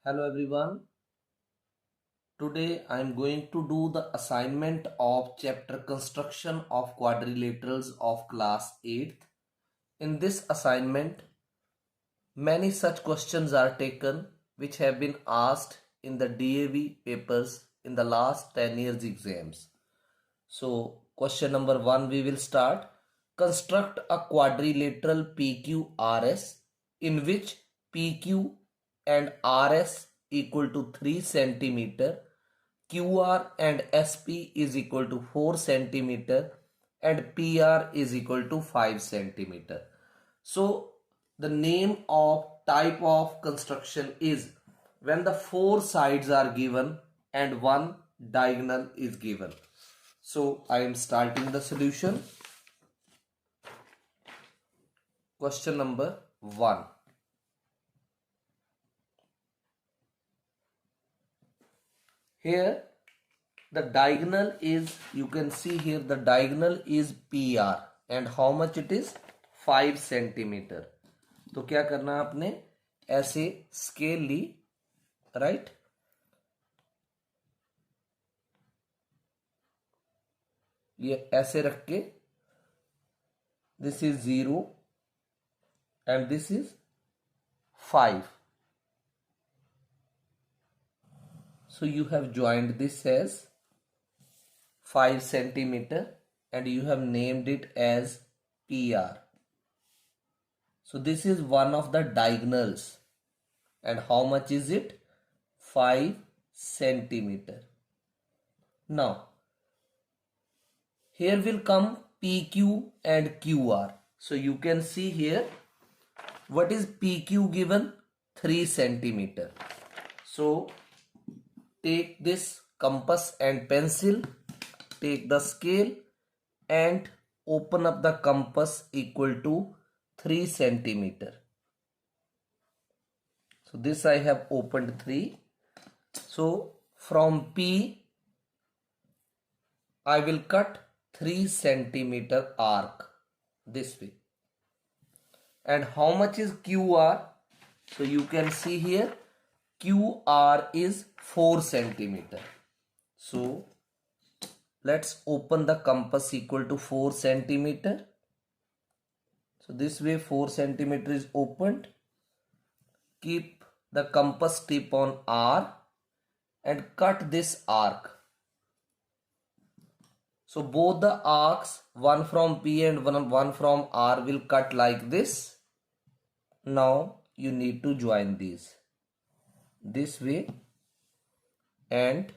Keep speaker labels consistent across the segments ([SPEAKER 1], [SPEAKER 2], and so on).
[SPEAKER 1] Hello everyone. Today I am going to do the assignment of chapter construction of quadrilaterals of class 8th. In this assignment, many such questions are taken which have been asked in the DAV papers in the last 10 years exams. So question number 1 we will start. Construct a quadrilateral PQRS in which PQ and RS equal to 3 centimeter, QR and SP is equal to 4 centimeter and PR is equal to 5 centimeter. So the name of type of construction is when the four sides are given and one diagonal is given. So I am starting the solution. Question number 1. Here the diagonal is, you can see here the diagonal is PR and how much it is 5 centimeter. तो क्या करना है आपने ऐसे scale ली, right, ये ऐसे रख के this is 0 and this is 5. So you have joined this as 5 centimeter and you have named it as PR. So this is one of the diagonals and how much is it? 5 centimeter. Now here will come PQ and QR. So you can see here what is PQ given? 3 centimeter. So take this compass and pencil, take the scale and open up the compass equal to 3 centimeter. So this I have opened 3. So from P I will cut 3 centimeter arc this way. And how much is QR? So you can see here QR is 4 centimeter. So let's open the compass equal to 4 centimeter. So this way 4 centimeter is opened. Keep the compass tip on R and cut this arc. So both the arcs, one from P and one from R, will cut like this. Now you need to join these this way and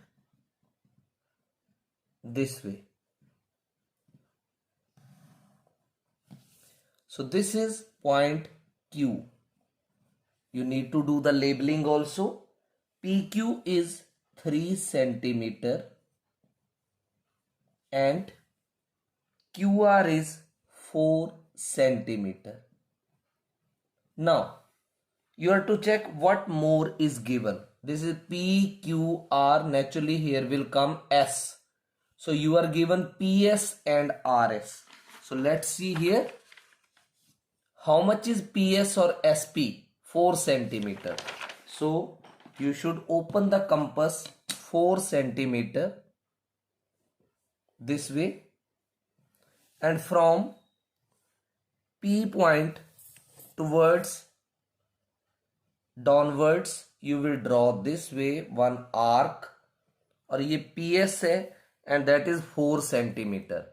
[SPEAKER 1] this way. So this is point Q. You need to do the labeling also. PQ is 3 centimeter and QR is 4 centimeter. Now you have to check what more is given. This is PQR. Naturally here will come S. So you are given PS and RS. So let's see here. How much is PS or SP? 4 centimeter. So you should open the compass 4 centimeter this way. And from P point towards downwards you will draw this way one arc. और ये PS है and that is 4 centimeter,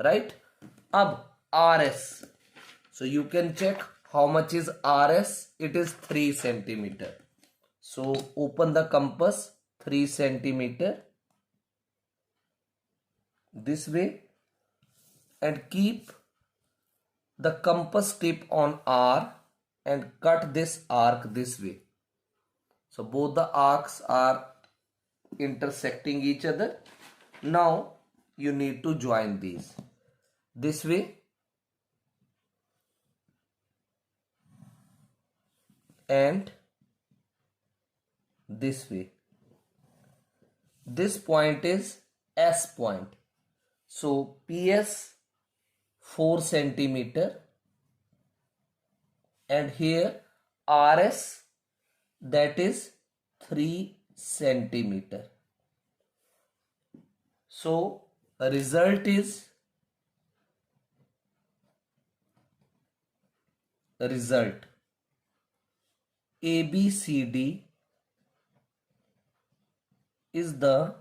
[SPEAKER 1] right? अब RS. So you can check how much is RS. It is 3 centimeter. So open the compass 3 centimeter this way and keep the compass tip on R and cut this arc this way. So both the arcs are intersecting each other. Now you need to join these this way and this way. This point is S point. So PS 4 centimeter and here RS that is 3 centimeter. So result is ABCD is the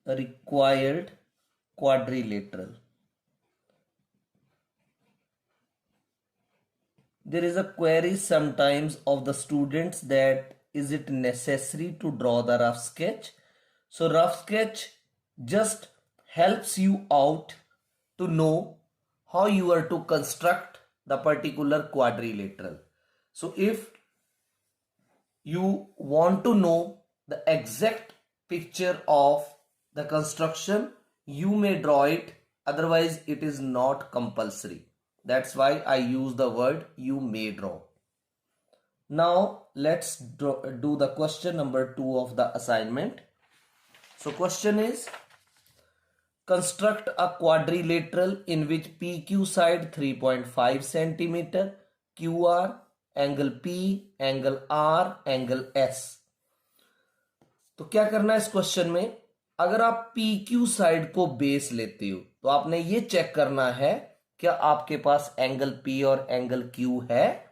[SPEAKER 1] required quadrilateral. There is a query sometimes of the students that is it necessary to draw the rough sketch? So rough sketch just helps you out to know how you are to construct the particular quadrilateral. So if you want to know the exact picture of the construction, you may draw it, otherwise it is not compulsory. That's why I use the word you may draw. Now let's do the question number 2 of the assignment. So question is, construct a quadrilateral in which PQ side 3.5 cm, QR, angle P, angle R, angle S. तो क्या करना है इस question में, अगर आप PQ side को base लेते हो तो आपने ये चेक करना है क्या आपके पास एंगल P और एंगल Q है.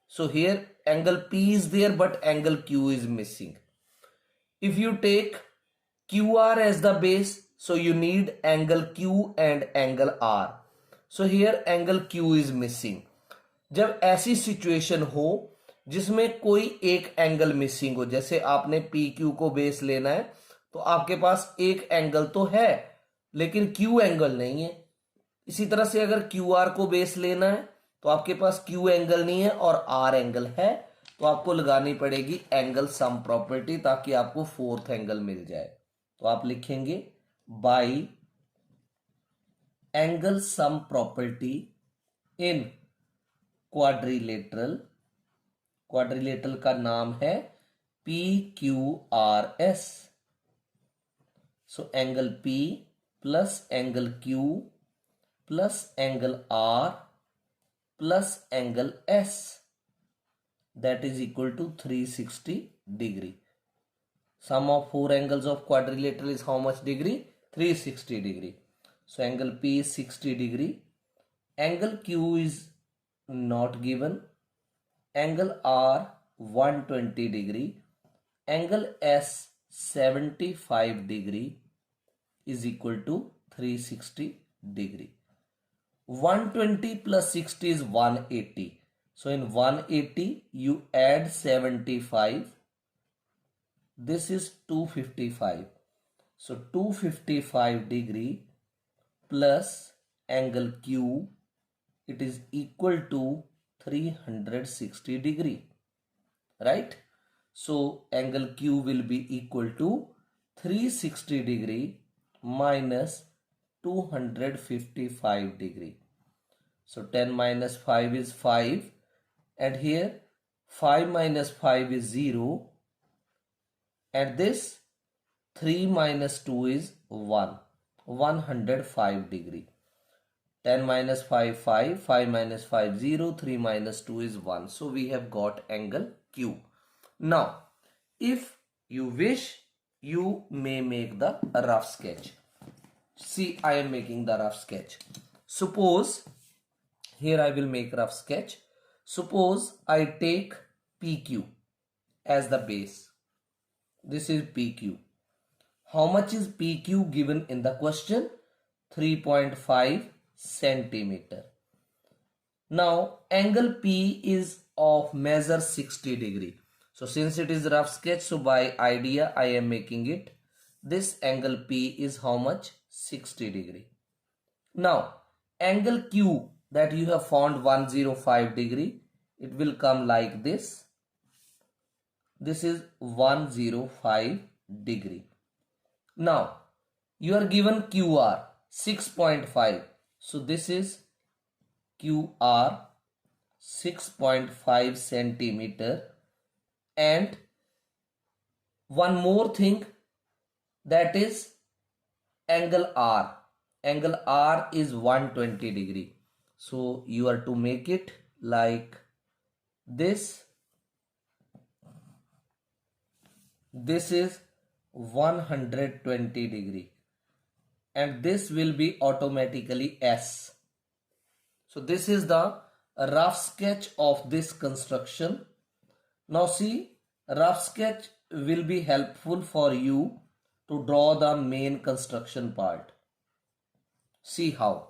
[SPEAKER 1] So here angle P is there but angle Q is missing. If you take QR as the base, so you need angle Q and angle R. So here angle Q is missing. जब ऐसी situation हो जिसमें कोई एक angle missing हो, जैसे आपने P Q को बेस लेना है तो आपके पास एक एंगल तो है लेकिन क्यू एंगल नहीं है. इसी तरह से अगर क्यू आर को बेस लेना है तो आपके पास क्यू एंगल नहीं है और आर एंगल है, तो आपको लगानी पड़ेगी एंगल सम प्रॉपर्टी ताकि आपको फोर्थ एंगल मिल जाए. तो आप लिखेंगे by angle sum property in quadrilateral. Quadrilateral का नाम है P Q R S. So angle P plus angle Q plus angle R plus angle S, that is equal to 360 degree. Sum of four angles of quadrilateral is how much degree? 360 degree. So angle P is 60 degree. Angle Q is not given. Angle R 120 degree. Angle S 75 degree is equal to 360 degree. 120 plus 60 is 180. So in 180 you add 75. This is 255. So 255 degree plus angle Q, it is equal to 360 degree. Right? So angle Q will be equal to 360 degree minus 255 degree. So 10 minus 5 is 5 and here 5 minus 5 is 0 and this 3 minus 2 is 1, 105 degree. 10 minus 5 5, 5 minus 5 0, 3 minus 2 is 1. So we have got angle Q. Now if you wish you may make the rough sketch. See, I am making the rough sketch. Suppose here I will make rough sketch. Suppose I take PQ as the base. This is PQ. How much is PQ given in the question? 3.5 centimeter. Now angle P is of measure 60 degree. So since it is rough sketch, so by idea I am making it. This angle P is how much? 60 degree. Now angle Q that you have found 105 degree, it will come like this. This is 105 degree. Now you are given QR 6.5. So this is QR 6.5 centimeter. And one more thing, that is angle R. Angle R is 120 degree. So you are to make it like this. this is 120 degree, and this will be automatically S. So this is the rough sketch of this construction. Now see, rough sketch will be helpful for you to draw the main construction part. See how.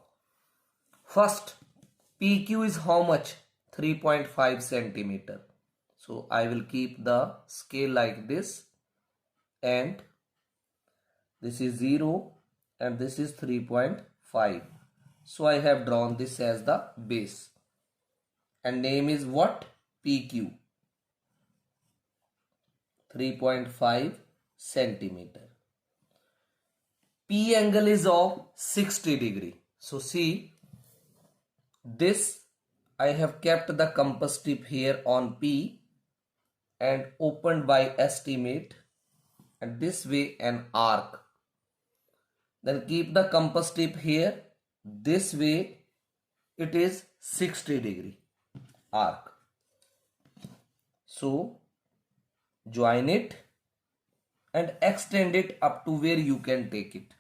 [SPEAKER 1] First, PQ is how much? 3.5 centimeter. So I will keep the scale like this, and this is 0 and this is 3.5. So I have drawn this as the base, and name is what? PQ. 3.5 centimeter. P angle is of 60 degree. So see, this I have kept the compass tip here on P and opened by estimate, and this way an arc. Then keep the compass tip here. This way it is 60 degree arc. So join it and extend it up to where you can take it,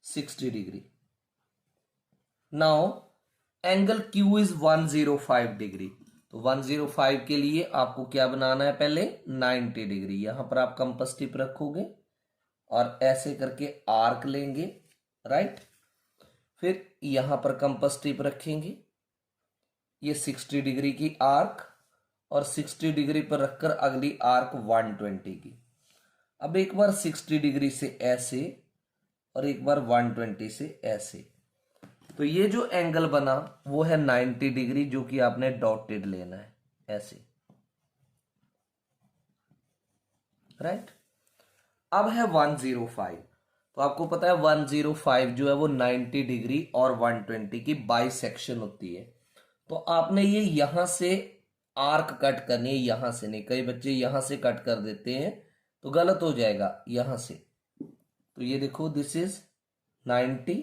[SPEAKER 1] 60 degree. Now angle Q is 105 degree. तो 105 के लिए आपको क्या बनाना है? पहले 90 degree. यहां पर आप कंपास टिप रखोगे और ऐसे करके आर्क लेंगे, राइट. फिर यहां पर कंपास टिप रखेंगे, ये 60 डिग्री की आर्क, और 60 डिग्री पर रखकर अगली आर्क 120 की. अब एक बार 60 डिग्री से ऐसे और एक बार 120 से ऐसे. तो ये जो एंगल बना वो है 90 डिग्री, जो कि आपने डॉटेड लेना है ऐसे, राइट. अब है 105. तो आपको पता है 105 जो है वो 90 डिग्री और 120 की बाइसेक्शन होती है. तो आपने ये यहां से आर्क कट करनी है, यहां से नहीं. कई बच्चे यहां से कट कर देते हैं तो गलत हो जाएगा. यहां से, तो ये देखो, दिस इज 90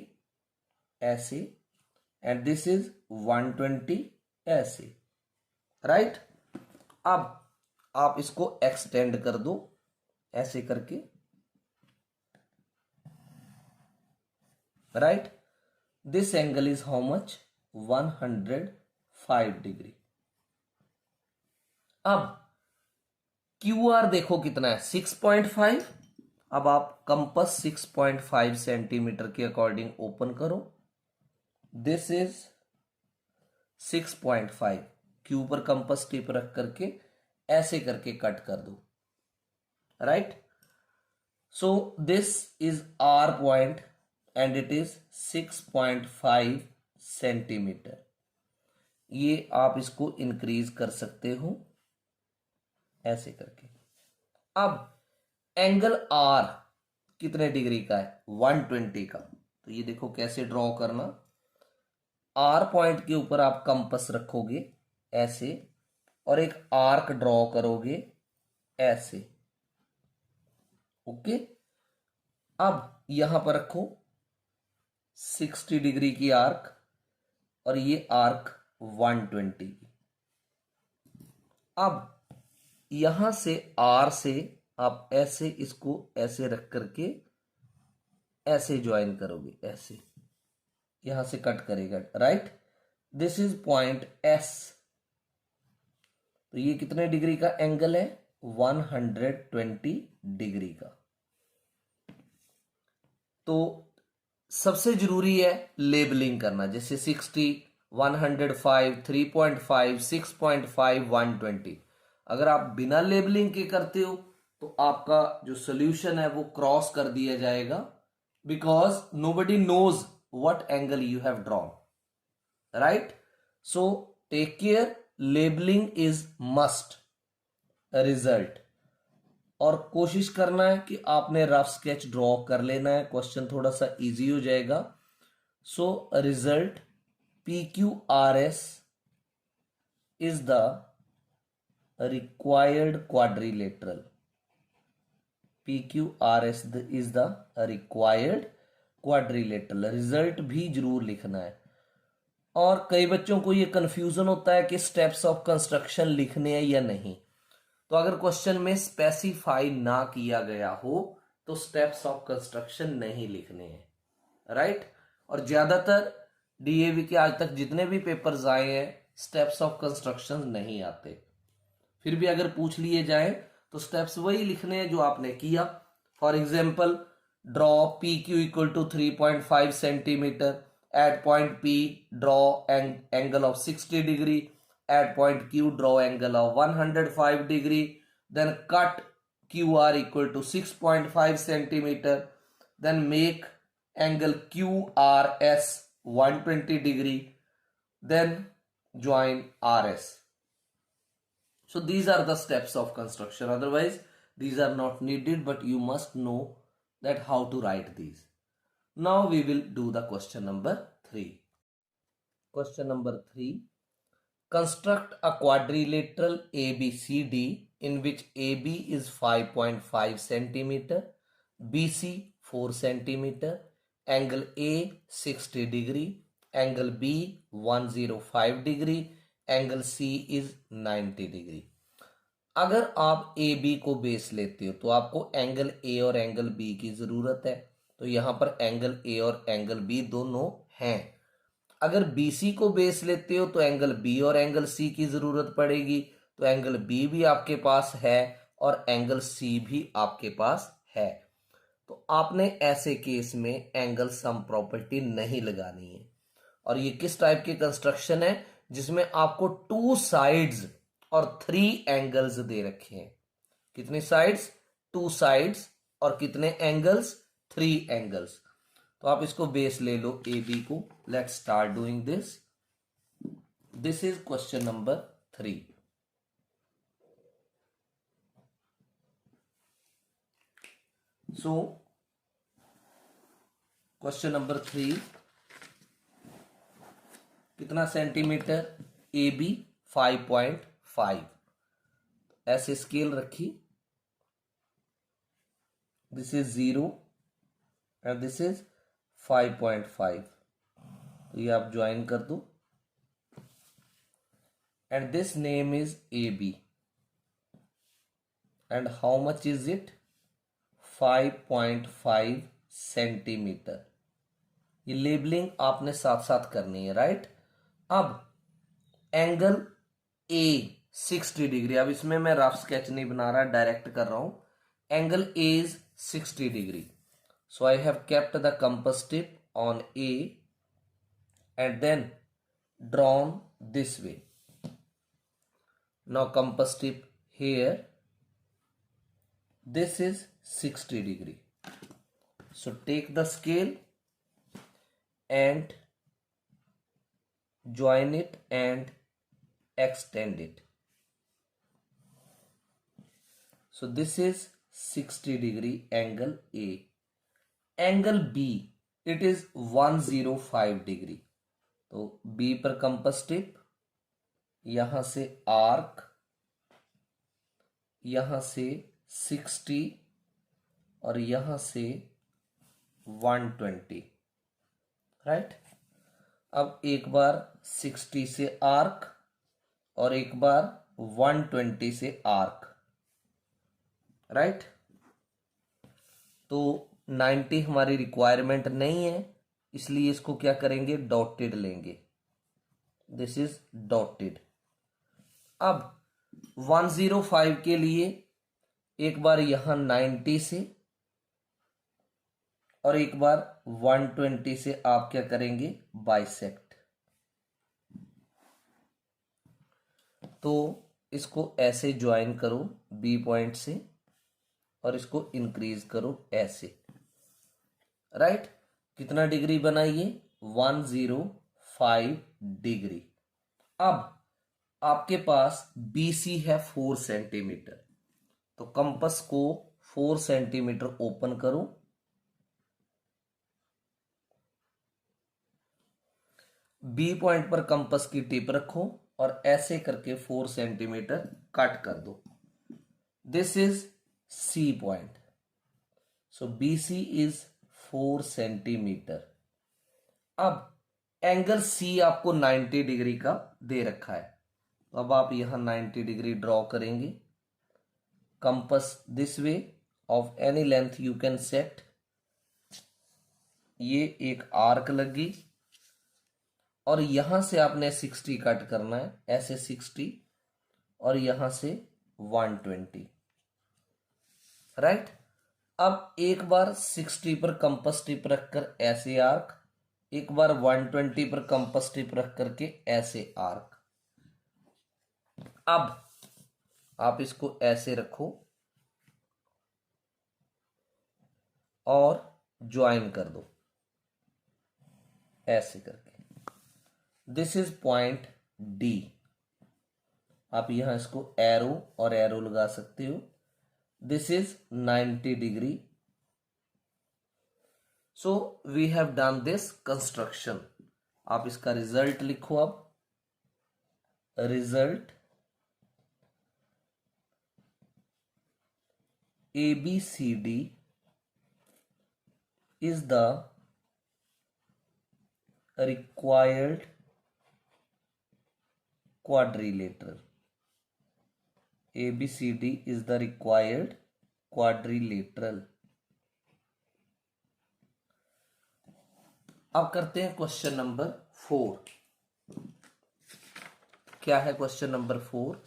[SPEAKER 1] ऐसे, एंड दिस इज 120 ऐसे, राइट. अब आप इसको एक्सटेंड कर दो ऐसे करके, right. This angle is how much? 105 degree. अब QR देखो कितना है? 6.5. अब आप कंपास 6.5 सेंटीमीटर के अकॉर्डिंग ओपन करो. This is 6.5. Q पर कंपास टिप रख करके ऐसे करके कट कर दो, right. So this is R point and it is 6.5 centimetre. ये आप इसको इंक्रीज कर सकते हो ऐसे करके. अब एंगल R कितने डिग्री का है? 120 का. तो ये देखो कैसे ड्रॉ करना. R पॉइंट के ऊपर आप कंपास रखोगे ऐसे और एक आर्क ड्रॉ करोगे ऐसे, ओके. अब यहां पर रखो 60 डिग्री की आर्क और ये आर्क 120 की. अब यहां से R से आप ऐसे इसको ऐसे रख करके ऐसे ज्वाइन करोगे ऐसे, यहां से कट करेगा, right. This is point S. तो ये कितने डिग्री का एंगल है? 120 डिग्री का. तो सबसे जरूरी है लेबलिंग करना, जैसे 60, 105, 3.5, 6.5, 120. अगर आप बिना लेबलिंग के करते हो तो आपका जो सोल्यूशन है वो क्रॉस कर दिया जाएगा, because nobody knows what angle you have drawn, right. So take care, labeling is must result. और कोशिश करना है कि आपने रफ स्केच ड्रॉ कर लेना है, क्वेश्चन थोड़ा सा इजी हो जाएगा. So result PQRS is the required quadrilateral. PQRS is the required quadrilateral. Result भी जरूर लिखना है. और कई बच्चों को ये कंफ्यूजन होता है कि स्टेप्स ऑफ कंस्ट्रक्शन लिखने हैं या नहीं. तो अगर क्वेश्चन में स्पेसिफाई ना किया गया हो तो स्टेप्स ऑफ कंस्ट्रक्शन नहीं लिखने हैं, राइट। और ज्यादातर डीएवी के आज तक जितने भी पेपर्स आए हैं स्टेप्स ऑफ कंस्ट्रक्शन नहीं आते। फिर भी अगर पूछ लिए जाए तो स्टेप्स वही लिखने हैं जो आपने किया। For example, draw P Q equal to 3.5 centimetre, at point P draw angle of 60 degree, at point Q draw angle of 105 degree, then cut Q R equal to 6.5 centimetre, then make angle QRS 120 degree, then join RS. So these are the steps of construction. Otherwise these are not needed, but you must know that how to write these. Now we will do the question number 3. Question number 3. Construct a quadrilateral ABCD in which AB is 5.5 centimeter, BC 4 centimeter, angle A 60 degree, angle B 105 degree, angle C is 90 degree. अगर आप ए B को base लेते हो तो आपको angle A और angle B की जरूरत है। तो यहां पर एंगल ए और एंगल बी दोनों हैं। अगर बी सी को बेस लेते हो तो एंगल बी और एंगल सी की जरूरत पड़ेगी। तो एंगल बी भी आपके पास है और एंगल सी भी आपके पास है। तो आपने ऐसे केस में एंगल सम प्रॉपर्टी नहीं लगानी है। और ये किस टाइप की कंस्ट्रक्शन है जिसमें आपको 2 साइड्स और 3 एंगल्स दे रखे हैं। कितनी साइड्स? 2 साइड्स और कितने एंगल्स? 3 एंगल्स। तो आप इसको बेस ले लो ए बी को। Let's start doing this. This is question number 3। So question number 3, कितना सेंटीमीटर? A B 5.5। ऐसे स्केल रखी, this is 0 and this is 5.5। तो ये आप ज्वाइन कर दो and this name is A B and how much is it? 5.5 centimetre. ये labelling आपने साथ साथ करनी है, राइट। अब एंगल ए 60 डिग्री, अब इसमें मैं रफ स्केच नहीं बना रहा, डायरेक्ट कर रहा हूं। Angle A is 60 degree, so I have kept the compass tip on A and then drawn this way. Now compass tip here, this is 60 degree. So take the scale and join it and extend it. So this is 60 degree angle A. Angle B it is 105 degree. तो B पर compass tip, यहां से arc, यहां से 60 और यहां से 120, right. अब एक बार 60 से आर्क और एक बार 120 से आर्क, राइट। तो 90 हमारी रिक्वायरमेंट नहीं है, इसलिए इसको क्या करेंगे? डॉटेड लेंगे। This is dotted. अब 105 के लिए एक बार यहां 90 से और एक बार 120 से आप क्या करेंगे? बाइसेक्ट। तो इसको ऐसे ज्वाइन करो बी पॉइंट से और इसको इंक्रीज करो ऐसे, राइट। कितना डिग्री बनाइए? 105 डिग्री। अब आपके पास BC है 4 सेंटीमीटर, तो कंपास को 4 सेंटीमीटर ओपन करो, बी पॉइंट पर कंपास की टिप रखो और ऐसे करके 4 सेंटीमीटर कट कर दो। This is C point, so BC is 4 centimetre. अब एंगल C आपको 90 डिग्री का दे रखा है, तो अब आप यहां 90 डिग्री ड्रॉ करेंगे compass this way of any length you can set. ये एक आर्क लगी और यहां से आपने 60 कट करना है, ऐसे 60 और यहां से 120, राइट। अब एक बार 60 पर कंपास टिप रखकर ऐसे आर्क, एक बार 120 पर कंपास टिप रख करके ऐसे आर्क। अब आप इसको ऐसे रखो और ज्वाइन कर दो ऐसे करके। This is point D. आप यहां इसको एरो और एरो लगा सकते हो। This is 90 degree. So we have done this construction. आप इसका रिजल्ट लिखो। अब result ABCD is the required quadrilateral. ABCD is the required quadrilateral. अब करते हैं क्वेश्चन नंबर 4। क्या है question number 4?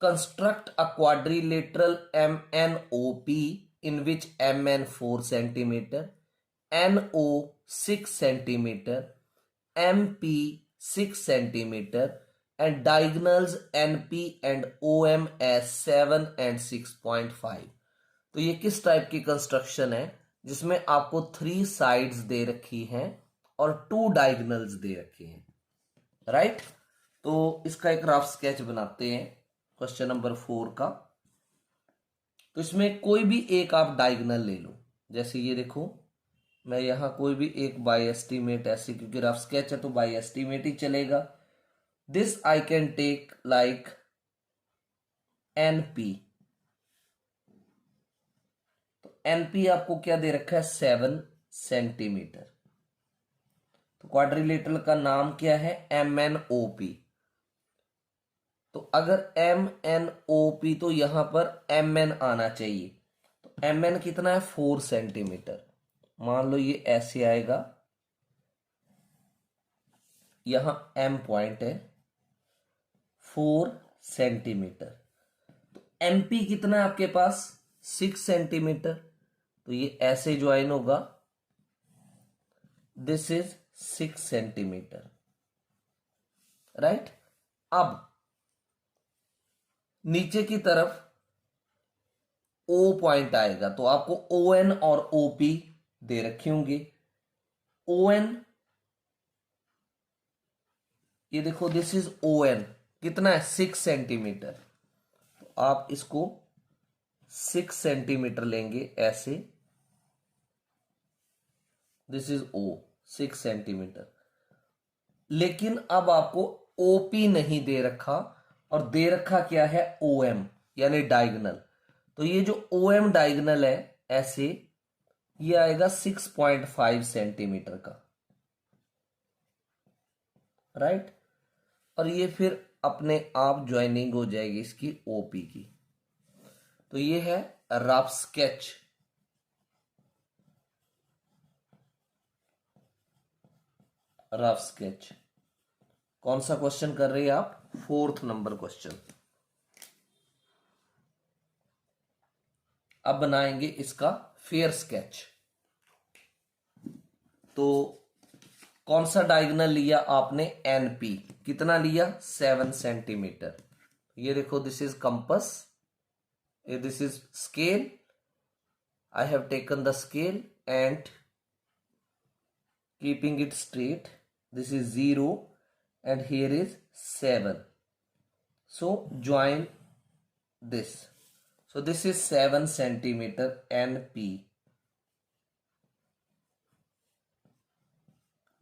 [SPEAKER 1] Construct a quadrilateral MNOP in which MN 4 centimeter, NO 6 centimeter, MP 6 centimeter and diagonals NP and OM as 7 and 6.5। तो ये किस type की construction है जिसमें आपको 3 साइड्स दे रखी हैं और 2 डायगोनल्स दे रखे हैं, राइट। तो इसका एक रफ स्केच बनाते हैं क्वेश्चन नंबर 4 का। तो इसमें कोई भी एक आप डायगोनल ले लो। जैसे ये देखो, मैं यहां कोई भी एक बाय एस्टीमेट ऐसे, क्योंकि रफ स्केच है तो बाय एस्टीमेट ही चलेगा। This I can take like NP. तो एनपी आपको क्या दे रखा है? 7 सेंटीमीटर। तो क्वाड्रिलेटरल का नाम क्या है? MNOP। तो अगर MNOP तो यहां पर MN आना चाहिए। तो MN कितना है? 4 सेंटीमीटर। मान लो ये ऐसे आएगा, यहां M पॉइंट है, 4 सेंटीमीटर। तो MP कितना है आपके पास? 6 सेंटीमीटर। तो ये ऐसे ज्वाइन होगा। This is 6 centimetre, right. अब नीचे की तरफ O पॉइंट आएगा तो आपको ON और OP दे रखे होंगे। ON, ये देखो, दिस इज ON कितना है? 6 सेंटीमीटर। तो आप इसको 6 सेंटीमीटर लेंगे ऐसे। This is O 6 centimetre. लेकिन अब आपको OP नहीं दे रखा और दे रखा क्या है? OM यानी डायगोनल। तो ये जो OM डायगोनल है ऐसे, ये आएगा 6.5 सेंटीमीटर का, राइट। और ये फिर अपने आप ज्वाइनिंग हो जाएगी इसकी OP की। तो ये है रफ स्केच। रफ स्केच कौन सा क्वेश्चन कर रहे हैं आप? 4th number question. अब बनाएंगे इसका फेयर स्केच। तो कौन सा डायगोनल लिया आपने? NP कितना लिया? 7 सेंटीमीटर। ये देखो, this is compass, this is scale. I have taken the scale and keeping it straight. This is 0 and here is 7. So join this. So this is 7 centimeter NP.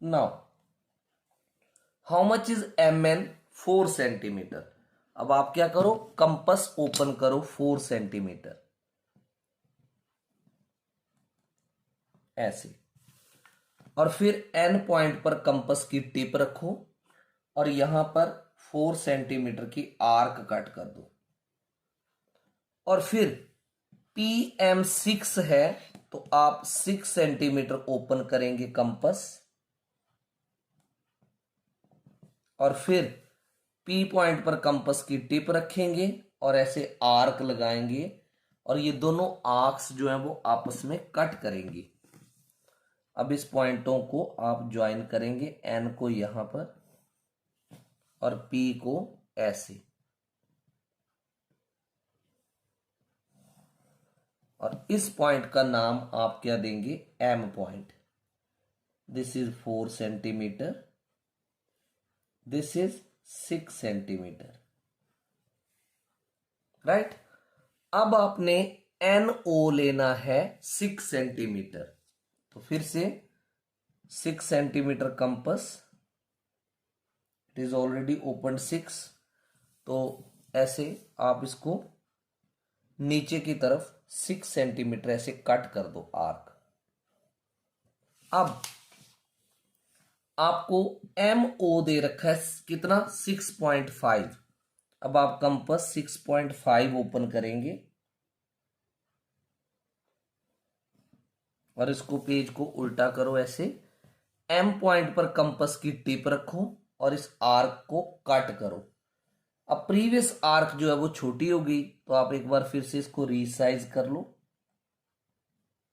[SPEAKER 1] Now how much is MN? 4 centimetre. अब आप क्या करो? Compass open करो 4 centimetre ऐसे, और फिर N point पर compass की टिप रखो और यहां पर 4 सेंटीमीटर की आर्क कट कर दो। और फिर PM6 है तो आप 6 सेंटीमीटर ओपन करेंगे कंपस, और फिर P पॉइंट पर कंपस की टिप रखेंगे और ऐसे आर्क लगाएंगे, और ये दोनों आर्क्स जो है वो आपस में कट करेंगे। अब इस पॉइंटों को आप ज्वाइन करेंगे, N को यहां पर और P को ऐसे, और इस पॉइंट का नाम आप क्या देंगे, M point. This is 4 centimetre, this is 6 centimetre, right. अब आपने NO लेना है 6 सेंटीमीटर, तो फिर से 6 centimetre compass, it is already open 6, तो ऐसे आप इसको नीचे की तरफ 6 सेंटीमीटर ऐसे कट कर दो आर्क। अब आपको MO दे रखा है कितना, 6.5। अब आप कंपस 6.5 ओपन करेंगे और इसको पेज को उल्टा करो ऐसे, M पॉइंट पर कंपस की टिप रखो और इस आर्क को कट करो। अब प्रीवियस आर्क जो है वो छोटी हो गई, तो आप एक बार फिर से इसको रीसाइज कर लो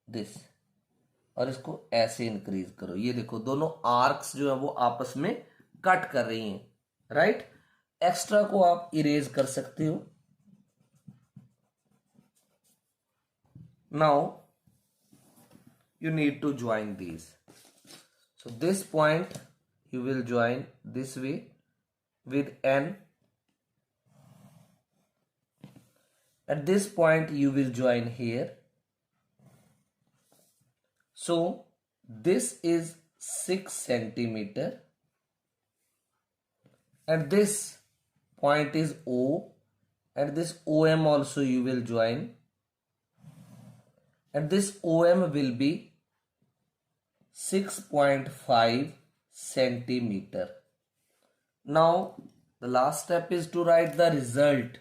[SPEAKER 1] दिस, और इसको ऐसे इंक्रीज करो। ये देखो दोनों आर्क्स जो है वो आपस में कट कर रही हैं, राइट। एक्स्ट्रा को आप इरेज कर सकते हो। Now you need to join these. So this point you will join this way with N. At this point you will join here. So this is 6 centimeter. At this point is O. At this OM also you will join. And this OM will be 6.5 centimeter. Now the last step is to write the result.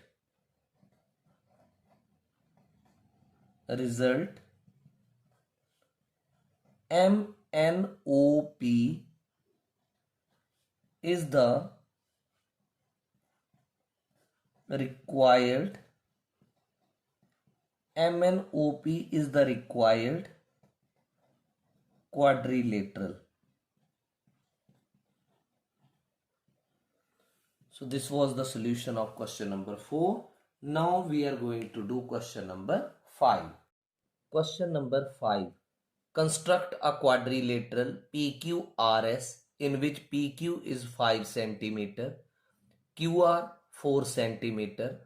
[SPEAKER 1] MNOP is the required quadrilateral. So this was the solution of question number 4. Now we are going to do question number 5. Question number 5. Construct a quadrilateral PQRS in which PQ is 5 centimeter, QR 4 centimeter,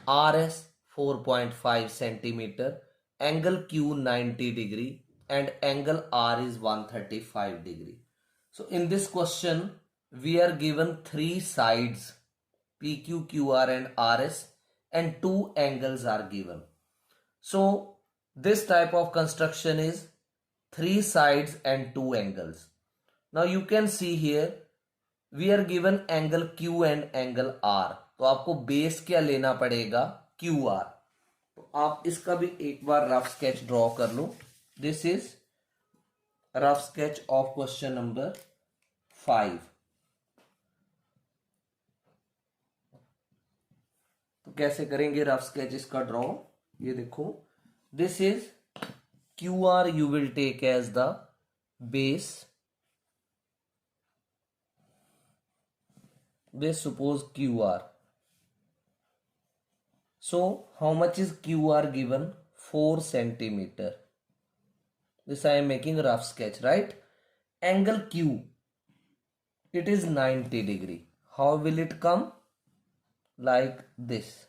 [SPEAKER 1] RS 4.5 centimeter, angle Q 90 degree and angle R is 135 degree. So in this question we are given 3 sides, PQ, QR and RS, and 2 angles are given. So this type of construction is 3 sides and 2 angles. Now you can see here we are given angle Q and angle R. तो आपको base क्या लेना पड़ेगा, QR. तो आप इसका भी एक बार रफ स्केच ड्रॉ कर लो. This is rough sketch of question number 5. तो कैसे करेंगे रफ स्केच इसका ड्रॉ, ये देखो. This is QR you will take as the base. This suppose QR. So how much is QR given? 4 centimeter. This I am making a rough sketch, right? Angle Q, it is 90 degree. How will it come? Like this,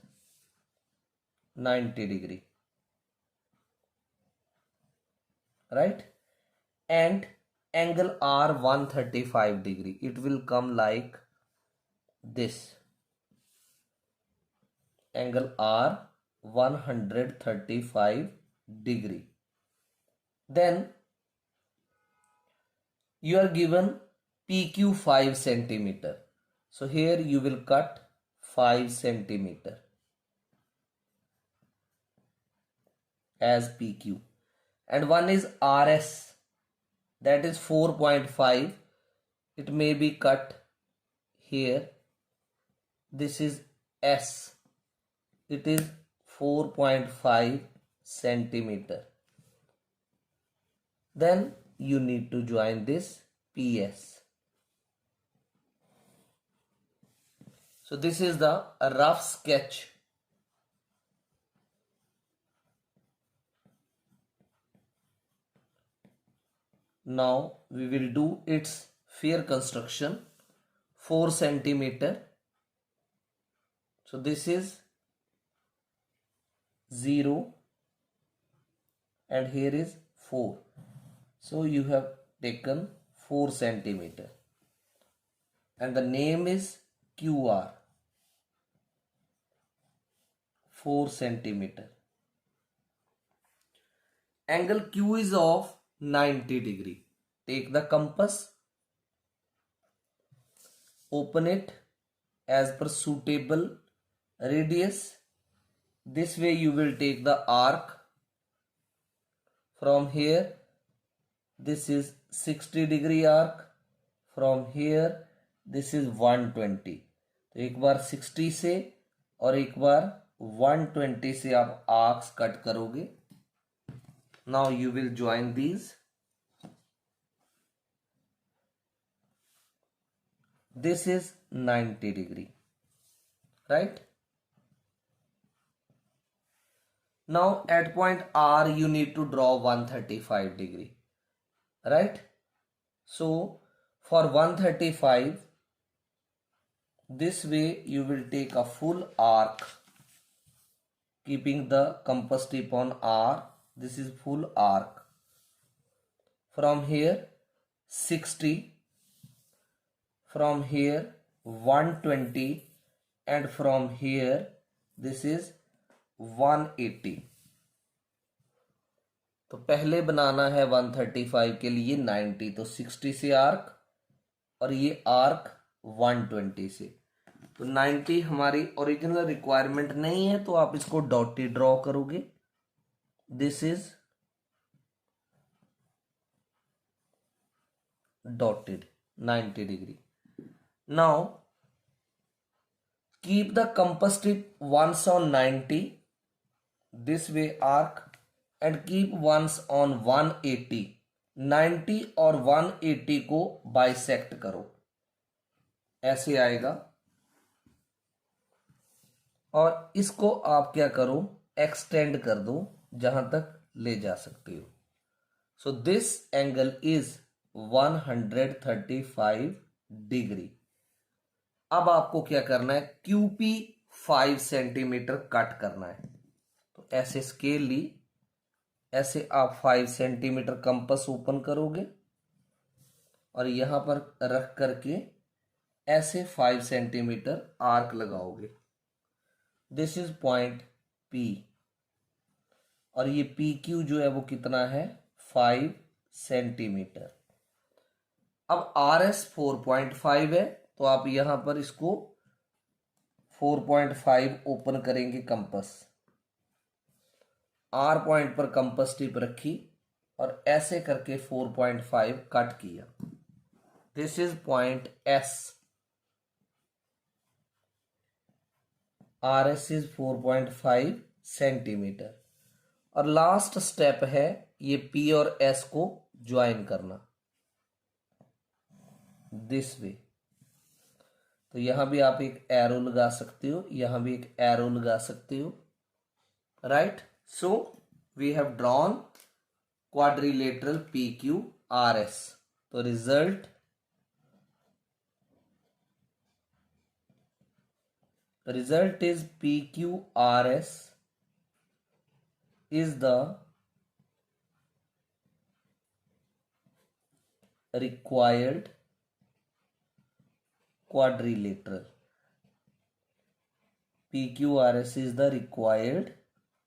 [SPEAKER 1] 90 degree, right? And angle R 135 degree. It will come like this. Angle R 135 degree. Then you are given PQ 5 centimeter. So here you will cut 5 centimeter. as PQ, and one is RS, that is 4.5. It may be cut here. This is S, it is 4.5 centimeter. Then you need to join this PS. So this is the rough sketch. Now we will do its fair construction. 4 centimeter. So this is 0 and here is 4. So you have taken 4 centimeter and the name is QR. 4 centimeter. Angle Q is of 90 degree. Take the compass, open it as per suitable radius. This way you will take the arc from here. This is 60 degree arc. From here this is 120. तो एक बार 60 से और एक बार 120 से आप arcs cut करोगे. Now you will join these. This is 90 degree, right? Now at point R you need to draw 135 degree, right? So for 135, this way you will take a full arc, keeping the compass tip on R. This is full arc. From here 60, from here 120, and from here this is 180. तो पहले बनाना है 135 के लिए 90, तो 60 से arc और ये arc 120 से. तो 90 हमारी ओरिजिनल रिक्वायरमेंट नहीं है तो आप इसको डॉटी ड्रॉ करोगे. This is dotted 90 degree. Now keep the compass tip once on 90, this way arc, and keep once on 180. 90 और 180 को बाइसेक्ट करो, ऐसे आएगा. और इसको आप क्या करो, एक्सटेंड कर दो जहां तक ले जा सकते हो. So this angle is 135 degree. अब आपको क्या करना है, QP 5 सेंटीमीटर कट करना है. तो ऐसे स्केल ली, ऐसे आप 5 सेंटीमीटर कंपास ओपन करोगे और यहां पर रख करके ऐसे 5 सेंटीमीटर आर्क लगाओगे. दिस इज पॉइंट P और ये PQ जो है वो कितना है, 5 सेंटीमीटर. अब RS 4.5 है तो आप यहां पर इसको 4.5 ओपन करेंगे कंपास. R पॉइंट पर कंपास टिप रखी और ऐसे करके 4.5 कट किया. This is point S. RS is 4.5 centimetre. और लास्ट स्टेप है ये P और S को ज्वाइन करना दिस वे. तो यहां भी आप एक एरो लगा सकते हो, यहां भी एक एरो लगा सकते हो, right. So we have drawn quadrilateral PQRS. तो result is PQRS is the required quadrilateral. PQRS is the required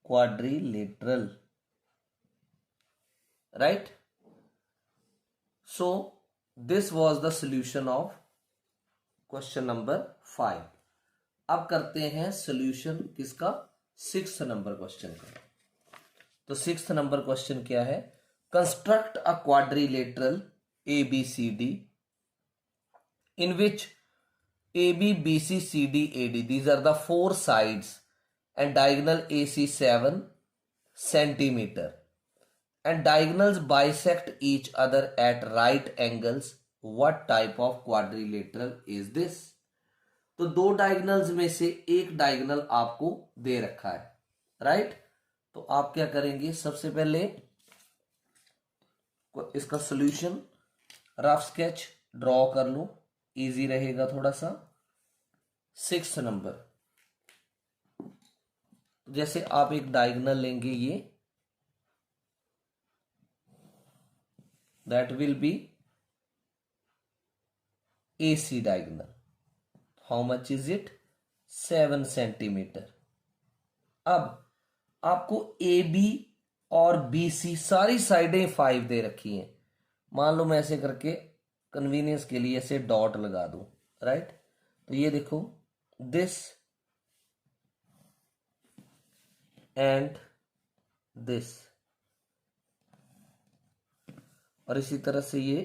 [SPEAKER 1] quadrilateral, right? So this was the solution of question number 5. अब करते हैं सॉल्यूशन किसका, 6th नंबर क्वेश्चन का. तो 6th number question क्या है? Construct a quadrilateral ABCD in which AB, BC, CD, AD, these are the four sides and diagonal AC 7 centimeter and diagonals bisect each other at right angles. What type of quadrilateral is this? तो दो diagonals में से एक diagonal आपको दे रखा है, right? तो आप क्या करेंगे? सबसे पहले इसका सॉल्यूशन रफ स्केच ड्रॉ कर लो, इजी रहेगा थोड़ा सा। 6th नंबर, जैसे आप एक डायगोनल लेंगे, ये that will be AC diagonal. How much is it? 7 centimetre. अब आपको AB और BC सारी साइडें 5 दे रखी हैं। मान लो मैं ऐसे करके कन्वीनियंस के लिए ऐसे डॉट लगा दूं, राइट? तो ये देखो, दिस एंड दिस, और इसी तरह से ये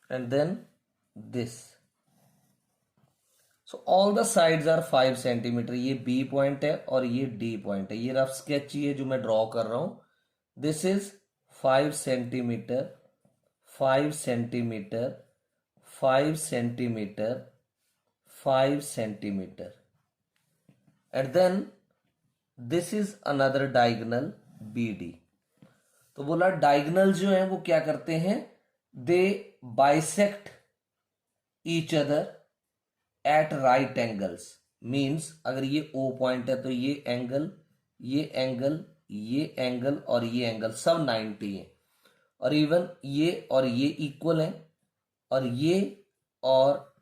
[SPEAKER 1] and then this. So all the sides are 5 centimetre. ये B पॉइंट है और ये D पॉइंट है। ये रफ स्केच ही है जो मैं ड्रॉ कर रहा हूं। This is 5 centimetre, 5 centimetre, 5 centimetre, 5 centimetre, and then this is another diagonal BD। तो बोला डायगोनल जो है वो क्या करते हैं? They bisect each other at right angles. Means अगर ये O पॉइंट है तो ये एंगल, ये एंगल, ये एंगल और ये एंगल सब 90 है, और इवन ये और ये इक्वल है, और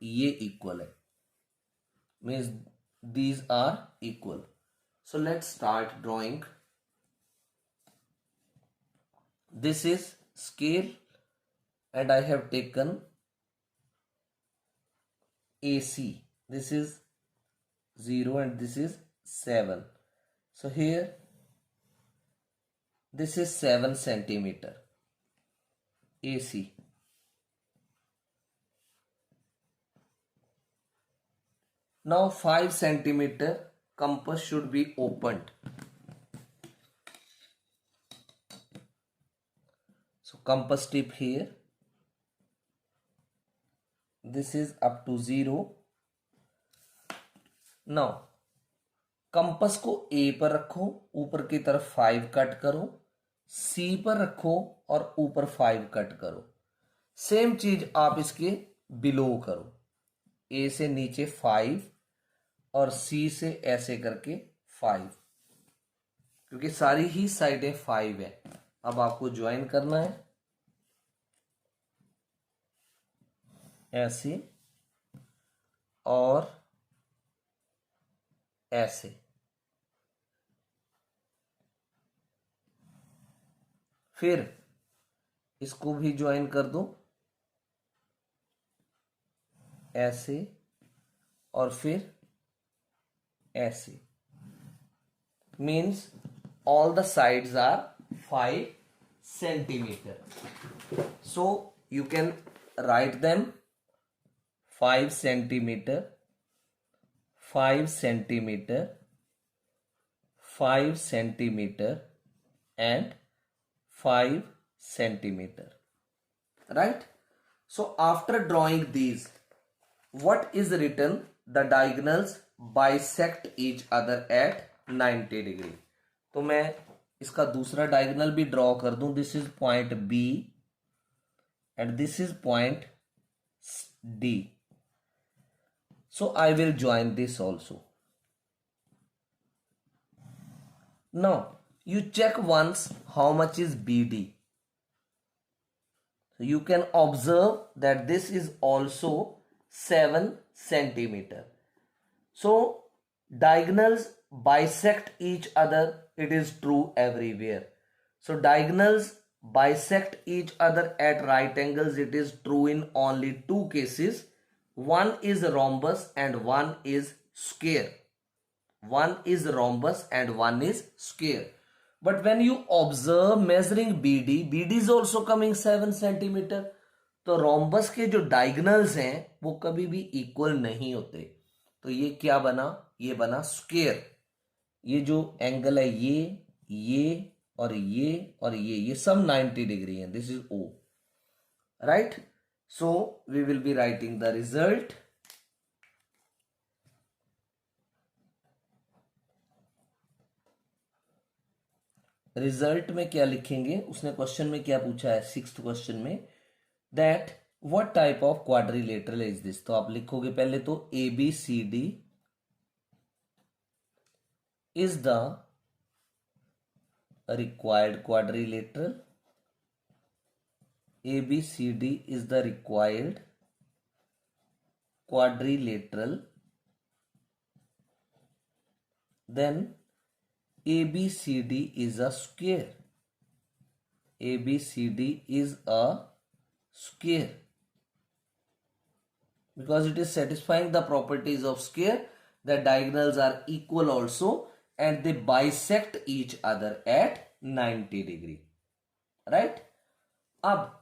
[SPEAKER 1] ये इक्वल है। Means these are equal. So let's start drawing. This is scale and I have taken AC. This is 0 and this is 7. So here this is 7 centimeter AC. Now 5 centimeter compass should be opened. So compass tip here. This is up to 0. Now compass को A पर रखो, ऊपर की तरफ 5 cut करो, C पर रखो और ऊपर 5 कट करो। सेम चीज आप इसके बिलो करो, A से नीचे 5 और C से ऐसे करके 5, क्योंकि सारी ही साइडें 5 है। अब आपको ज्वाइन करना है ऐसे और ऐसे। फिर इसको भी ज्वाइन कर दो ऐसे और फिर ऐसे। Means all the sides are 5 centimeter. So you can write them 5 centimeter, 5 centimeter, 5 centimeter and 5 centimeter, right? So after drawing these, what is written? The diagonals bisect each other at 90 degree. तो मैं इसका दूसरा diagonal भी draw कर दूं। This is point B and this is point D. So I will join this also. Now you check once how much is BD. So you can observe that this is also 7 centimeter. So diagonals bisect each other. It is true everywhere. So diagonals bisect each other at right angles. It is true in only 2 cases. One is rhombus and one is square. One is rhombus and one is square. But when you observe measuring BD, BD is also coming 7 centimeter. तो rhombus के जो diagonals हैं वो कभी भी equal नहीं होते. तो ये क्या बना? ये बना स्क्वायर. ये जो एंगल है ये और ये सब 90 डिग्री है. This is O. Right. So we will be writing the result. Result में क्या लिखेंगे? उसने क्वेश्चन में क्या पूछा है? 6th क्वेश्चन में that what type of quadrilateral is this. तो आप लिखोगे पहले तो ABCD is the required quadrilateral. ABCD is the required quadrilateral. Then ABCD is a square. ABCD is a square because it is satisfying the properties of square. The diagonals are equal also and they bisect each other at 90 degree. Right? अब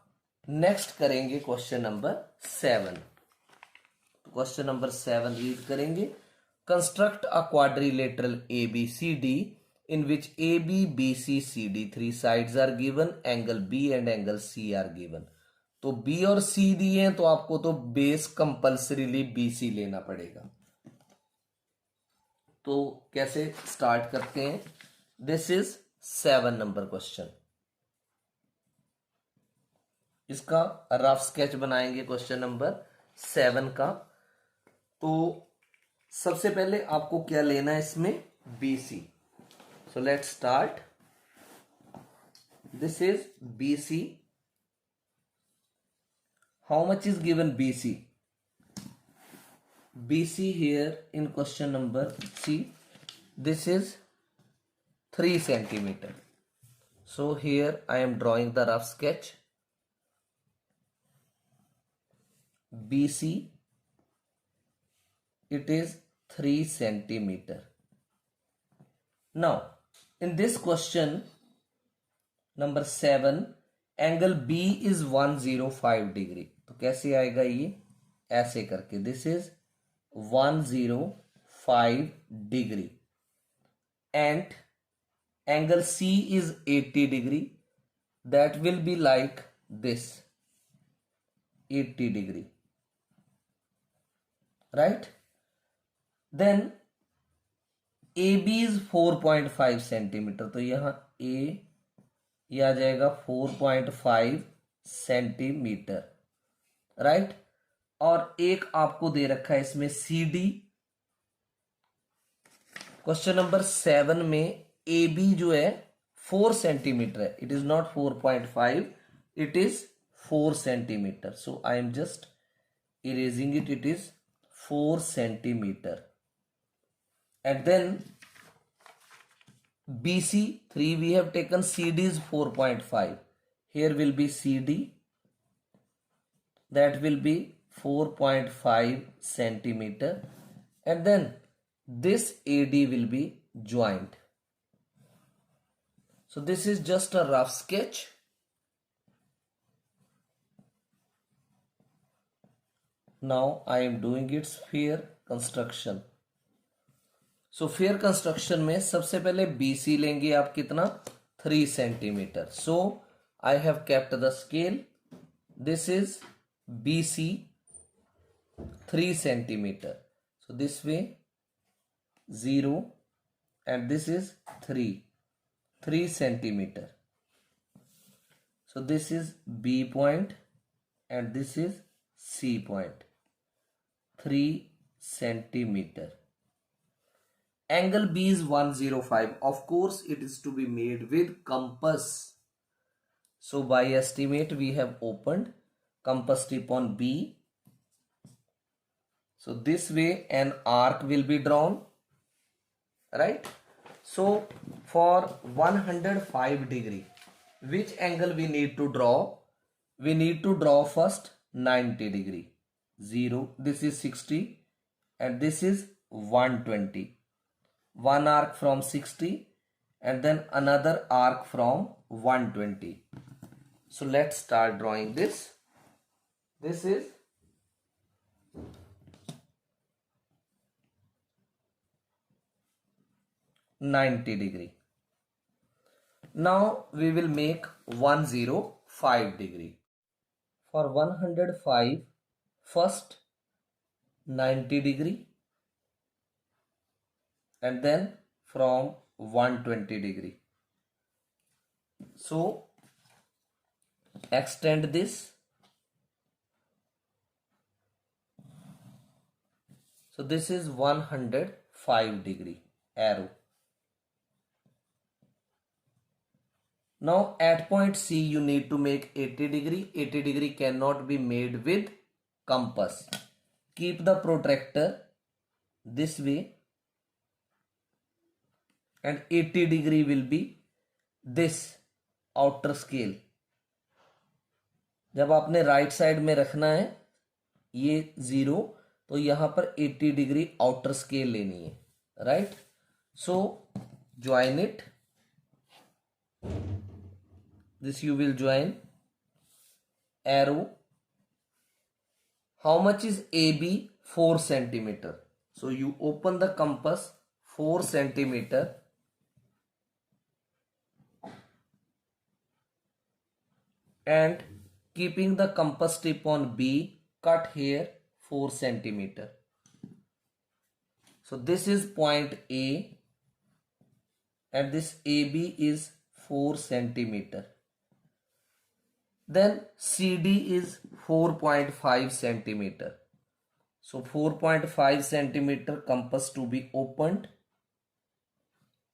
[SPEAKER 1] next करेंगे question number 7. तो question number 7 read करेंगे. Construct a quadrilateral ABCD in which AB, BC, CD 3 sides are given, angle B and angle C are given. तो B और C दिए हैं तो आपको तो बेस कंपल्सरीली BC लेना पड़ेगा. तो कैसे स्टार्ट करते हैं? This is 7 number question. इसका रफ स्केच बनाएंगे क्वेश्चन नंबर 7 का. तो सबसे पहले आपको क्या लेना है इसमें? BC. So let's start. This is BC. How much is given BC? BC here in question number C. This is 3 centimeter. So here I am drawing the rough sketch. BC, it is 3 centimeter. Now in this question number 7, angle B is 105 degree. तो कैसे आएगा ये? ऐसे करके. This is 105 degree and angle C is 80 degree. That will be like this, 80 degree. Right? Then AB is 4.5 centimetre. तो यहां A ये आ जाएगा 4.5 सेंटीमीटर. राइट. और एक आपको दे रखा है इसमें CD. क्वेश्चन नंबर 7 में AB जो है 4 सेंटीमीटर है. It is not 4.5, it is 4 centimetre. So I am just erasing it. It is 4 centimeter. And then BC 3 we have taken. CD is 4.5. Here will be CD. That will be 4.5 centimeter. And then this AD will be joined. So this is just a rough sketch. Now I am doing its sphere construction. So sphere construction में सबसे पहले BC लेंगे आप कितना? 3 centimetre. So I have kept the scale. This is BC 3 centimeter. So this way 0 and this is 3 centimeter. So this is B point and this is C point. 3 centimeter. Angle B is 105. Of course, it is to be made with compass. So by estimate, we have opened compass tip on B. So this way an arc will be drawn. Right? So for 105 degree, which angle we need to draw? We need to draw first 90 degree. 0. This is 60 and this is 120. One arc from 60 and then another arc from 120. So let's start drawing this. This is 90 degree. Now we will make 105 degree. For 105, first 90 degree and then from 120 degree. So extend this. So this is 105 degree arrow. Now at point C you need to make 80 degree. 80 degree cannot be made with compass. Keep the protractor this way and 80 degree will be this outer scale. जब आपने right side में रखना है ये 0 तो यहां पर 80 degree outer scale लेनी है, right? So join it. This you will join. Arrow. How much is AB? 4 centimeter. So you open the compass 4 centimeter. And keeping the compass tip on B, cut here 4 centimeter. So this is point A and this AB is 4 centimeter. Then CD is 4.5 centimeter. So 4.5 centimeter compass to be opened.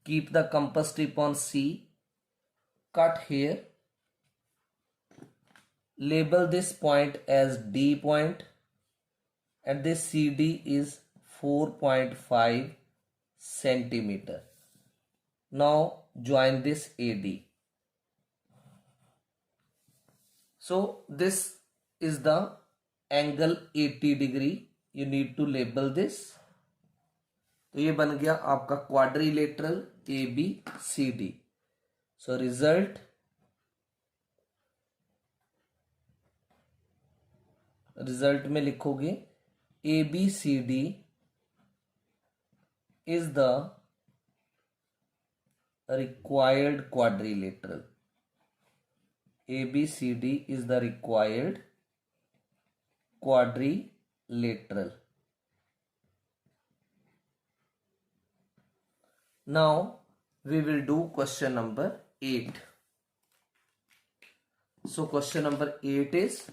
[SPEAKER 1] Keep the compass tip on C. Cut here. Label this point as D point and this CD is 4.5 centimeter. Now join this AD. So this is the angle 80 degree. You need to label this. तो ये बन गया आपका quadrilateral ABCD. So result में लिखोगे ABCD is the required quadrilateral. ABCD is the required quadrilateral. Now we will do question number 8. So question number 8 is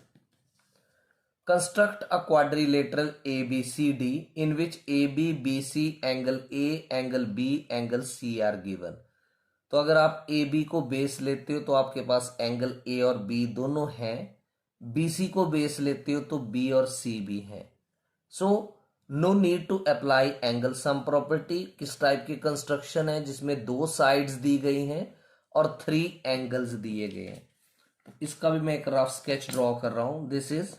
[SPEAKER 1] construct a quadrilateral ABCD in which AB, BC, angle A, angle B, angle C are given. तो अगर आप ए B को base लेते हो तो आपके पास angle A और B दोनों हैं. बीसी को बेस लेते हो तो बी और सी भी हैं. So no need to apply angle sum property. किस टाइप की कंस्ट्रक्शन है जिसमें 2 साइड्स दी गई हैं और 3 एंगल्स दिए गए हैं. इसका भी मैं एक रफ स्केच ड्रॉ कर रहा हूं. This is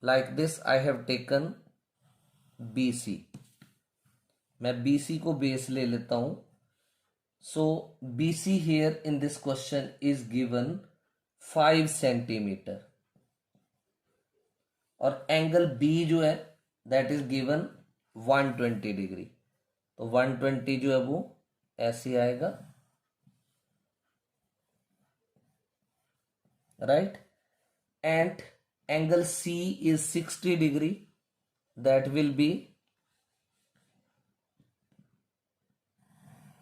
[SPEAKER 1] like this. I have taken BC. मैं BC को बेस ले लेता हूं. So BC here in this question is given 5 centimeter और एंगल B जो है that is given 120 डिग्री. तो 120 जो है वो ऐसे आएगा, right? And angle C is 60 degree. That will be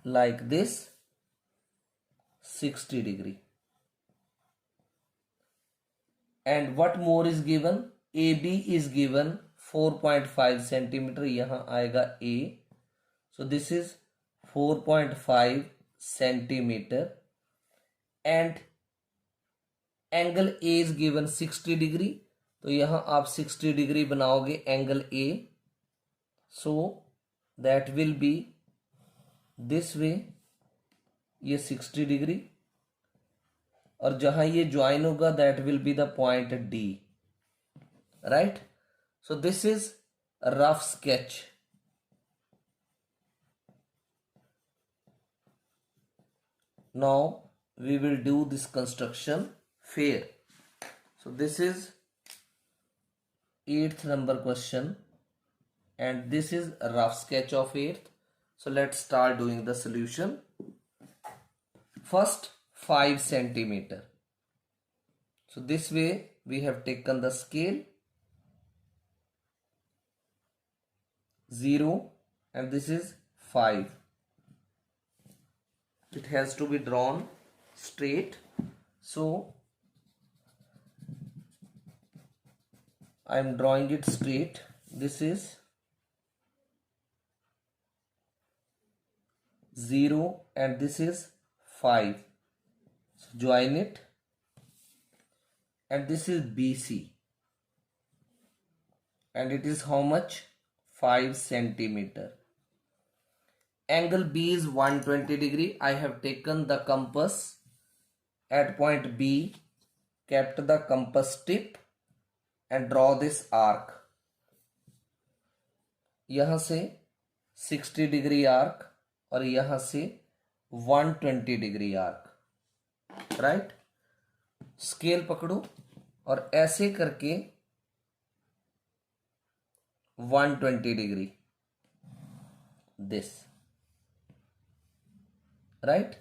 [SPEAKER 1] like this, 60 degree. And what more is given? AB is given 4.5 centimeter. यहाँ आएगा A. So this is 4.5 centimeter. And angle A is given 60 degree. तो यहाँ आप 60 degree बनाओगे angle A. So that will be this way. ये 60 degree और जहां ये ज्वाइन होगा that will be the point D, right? So this is rough sketch. Now we will do this construction fair. So this is 8th number question and this is a rough sketch of 8th. So let's start doing the solution. First 5 centimeter. So this way we have taken the scale 0 and this is 5. It has to be drawn straight. So I am drawing it straight. This is 0 and this is 5. So join it. And this is BC. And it is how much? 5 centimeter. Angle B is 120 degree. I have taken the compass at point B, kept the compass tip and draw this arc. यहाँ से 60 degree arc और यहाँ से 120 degree arc. Right. Scale पकड़ो और ऐसे करके 120 degree. This. Right.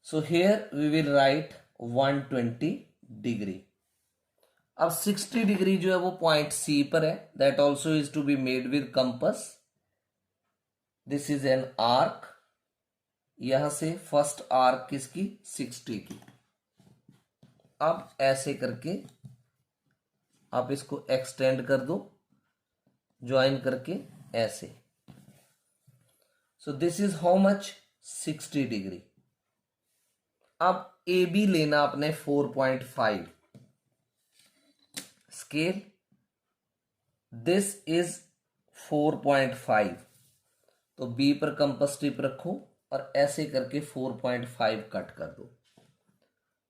[SPEAKER 1] So here we will write 120 degree. अब 60 डिग्री जो है वो पॉइंट सी पर है. That also is to be made with compass. This is an arc. यहां से फर्स्ट आर्क किसकी? 60 की. अब ऐसे करके आप इसको एक्सटेंड कर दो, ज्वाइन करके ऐसे. सो this is how much? 60 degree. अब ए बी लेना आपने 4.5. Scale this is 4.5. तो बी पर कंपास टिप रखो और ऐसे करके 4.5 कट कर दो.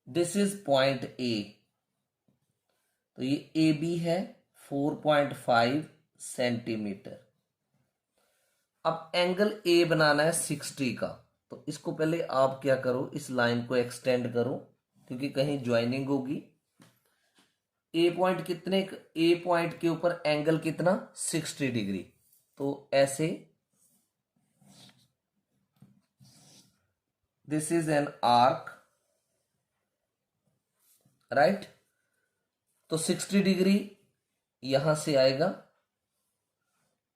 [SPEAKER 1] This is point A. तो ये ए बी है 4.5 सेंटीमीटर. अब एंगल ए बनाना है 60 का. तो इसको पहले आप क्या करो, इस लाइन को एक्सटेंड करो क्योंकि कहीं ज्वाइनिंग होगी. ए पॉइंट कितने? ए पॉइंट के ऊपर एंगल कितना? 60 डिग्री. तो ऐसे this is an arc. Right. तो 60 डिग्री यहां से आएगा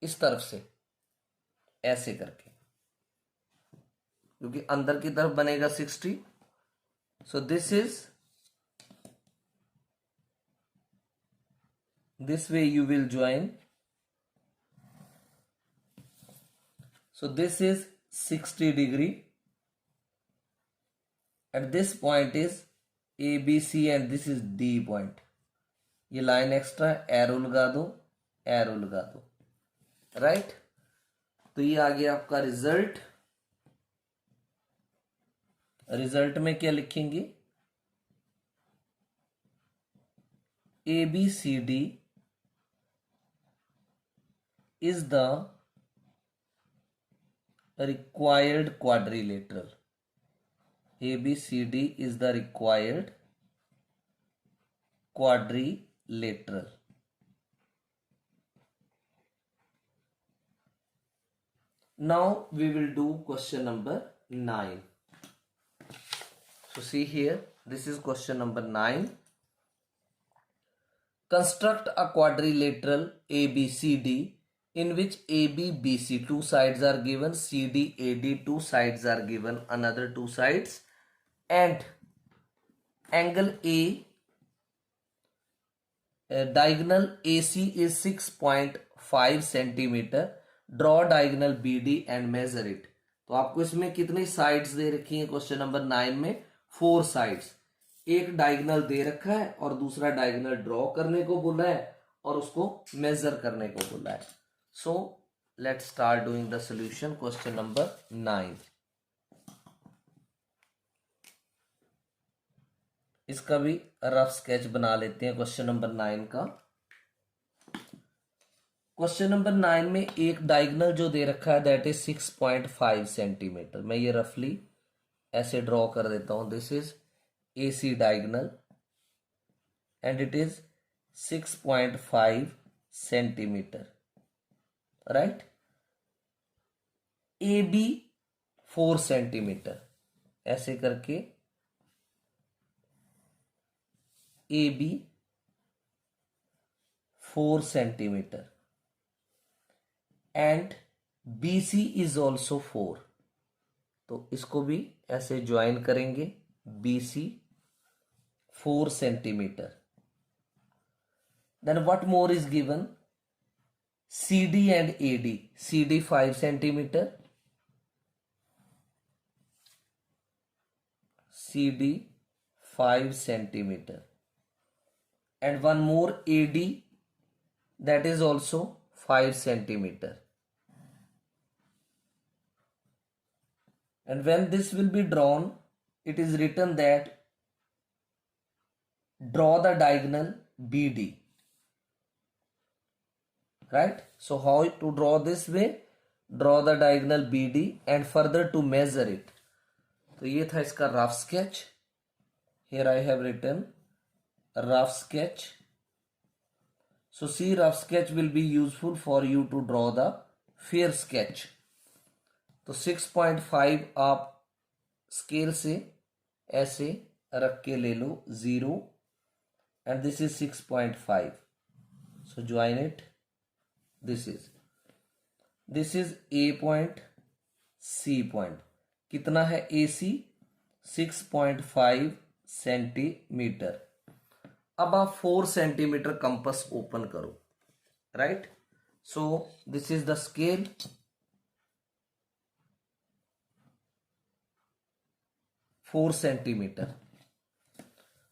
[SPEAKER 1] इस तरफ से ऐसे करके, क्योंकि अंदर की तरफ बनेगा 60. सो this is, this way you will join. So this is 60 degree and this point is ABC and this is D point. ये लाइन एक्स्ट्रा, एरो लगा दो, एरो लगा दो. राइट. तो ये आ गया आपका रिजल्ट. रिजल्ट में क्या लिखेंगे? ABCD is the required quadrilateral. ABCD is the required quadrilateral. Now we will do question number 9. So see here, this is question number 9. Construct a quadrilateral ABCD in which AB, BC two sides are given, CD, AD two sides are given, another two sides, and angle A, diagonal AC is 6.5 centimeter. Draw diagonal BD and measure it. तो आपको इसमें कितनी sides दे रखी हैं? Question number 9 में 4 sides. एक diagonal दे रखा है और दूसरा डायगोनल ड्रॉ करने को बोला है और उसको मेजर करने को बोला है. सो let's start doing the solution. Question number 9. इसका भी रफ स्केच बना लेते हैं क्वेश्चन नंबर 9 का. क्वेश्चन नंबर 9 में एक डायगोनल जो दे रखा है दैट इज 6.5 सेंटीमीटर। मैं ये रफली ऐसे ड्रॉ कर देता हूं। This is A C diagonal and it is 6.5 centimetre, right. A B 4 centimetre, ऐसे करके A B 4 centimetre and B C is also 4। तो इसको भी ऐसे ज्वाइन करेंगे, B C 4 centimetre. Then what more is given, C D and A D. C D 5 centimetre, C D 5 centimetre and one more AD that is also 5 centimeter. And when this will be drawn, it is written that draw the diagonal BD, right? So how to draw this way? Draw the diagonal BD and further to measure it. तो ये था इसका rough sketch. Here I have written rough sketch. So see, rough sketch will be useful for you to draw the fair sketch. तो 6.5 आप scale से ऐसे रख के ले लो 0 and this is 6.5. So join it. This is A point, C point. कितना है AC? 6.5 centimetre. अब आप 4 सेंटीमीटर कंपास ओपन करो, right. So this is the scale. Four centimetre,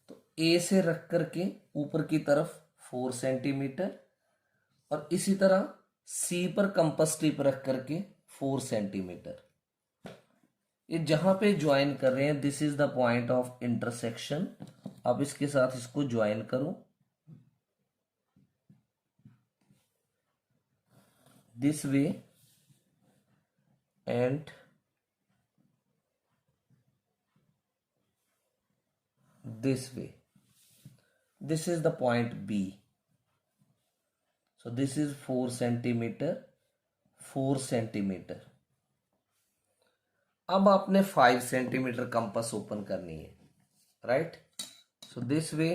[SPEAKER 1] तो ए से रख करके ऊपर की तरफ 4 सेंटीमीटर और इसी तरह सी पर कंपास टिप रख करके 4 सेंटीमीटर। ये जहां पे ज्वाइन कर रहे हैं this is the point of intersection. अब इसके साथ इसको ज्वाइन करो, this way and this way. This is the point B. So this is 4 centimeter, 4 centimeter. अब आपने 5 सेंटीमीटर कंपास ओपन करनी है, right. So this way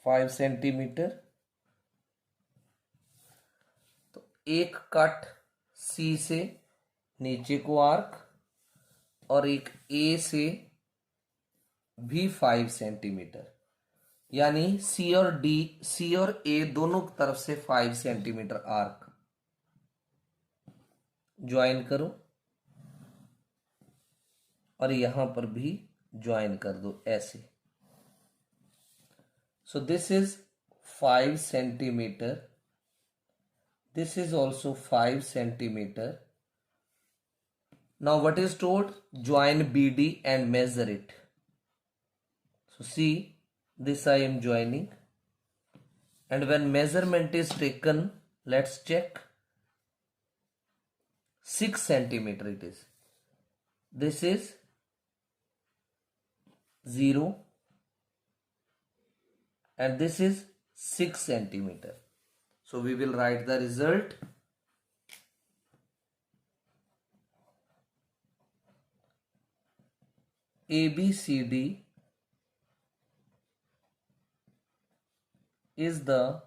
[SPEAKER 1] 5 centimetre. तो एक कट सी से नीचे को आर्क और एक ए से भी 5 सेंटीमीटर, यानी सी और ए दोनों तरफ से 5 सेंटीमीटर आर्क ज्वाइन करो और यहां पर भी ज्वाइन कर दो ऐसे। सो this is 5 centimetre, this is also 5 centimetre. Now what is told? Join BD and measure it. So see, this I am joining, and when measurement is taken, let's check. 6 centimeter it is. This is 0 and this is 6 centimeter. So we will write the result. ABCD is the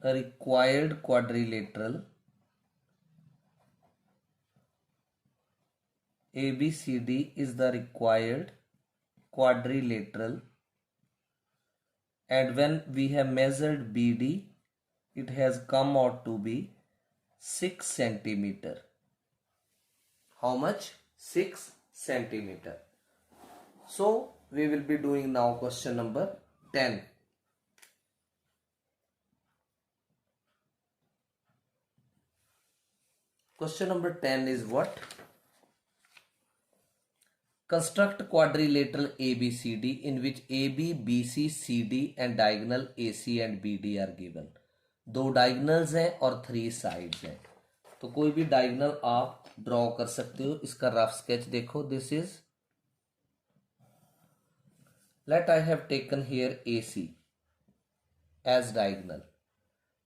[SPEAKER 1] required quadrilateral. ABCD is the required quadrilateral, and when we have measured BD, it has come out to be 6 centimeter. How much? 6 centimeter. So we will be doing now question number 10. Question number 10 is what? construct quadrilateral ABCD in which AB, BC, CD and diagonal AC and BD are given. दो diagonals हैं और 3 sides हैं, तो कोई भी diagonal आप draw कर सकते हो। इसका रफ स्केच देखो। This is, let I have taken here AC as diagonal.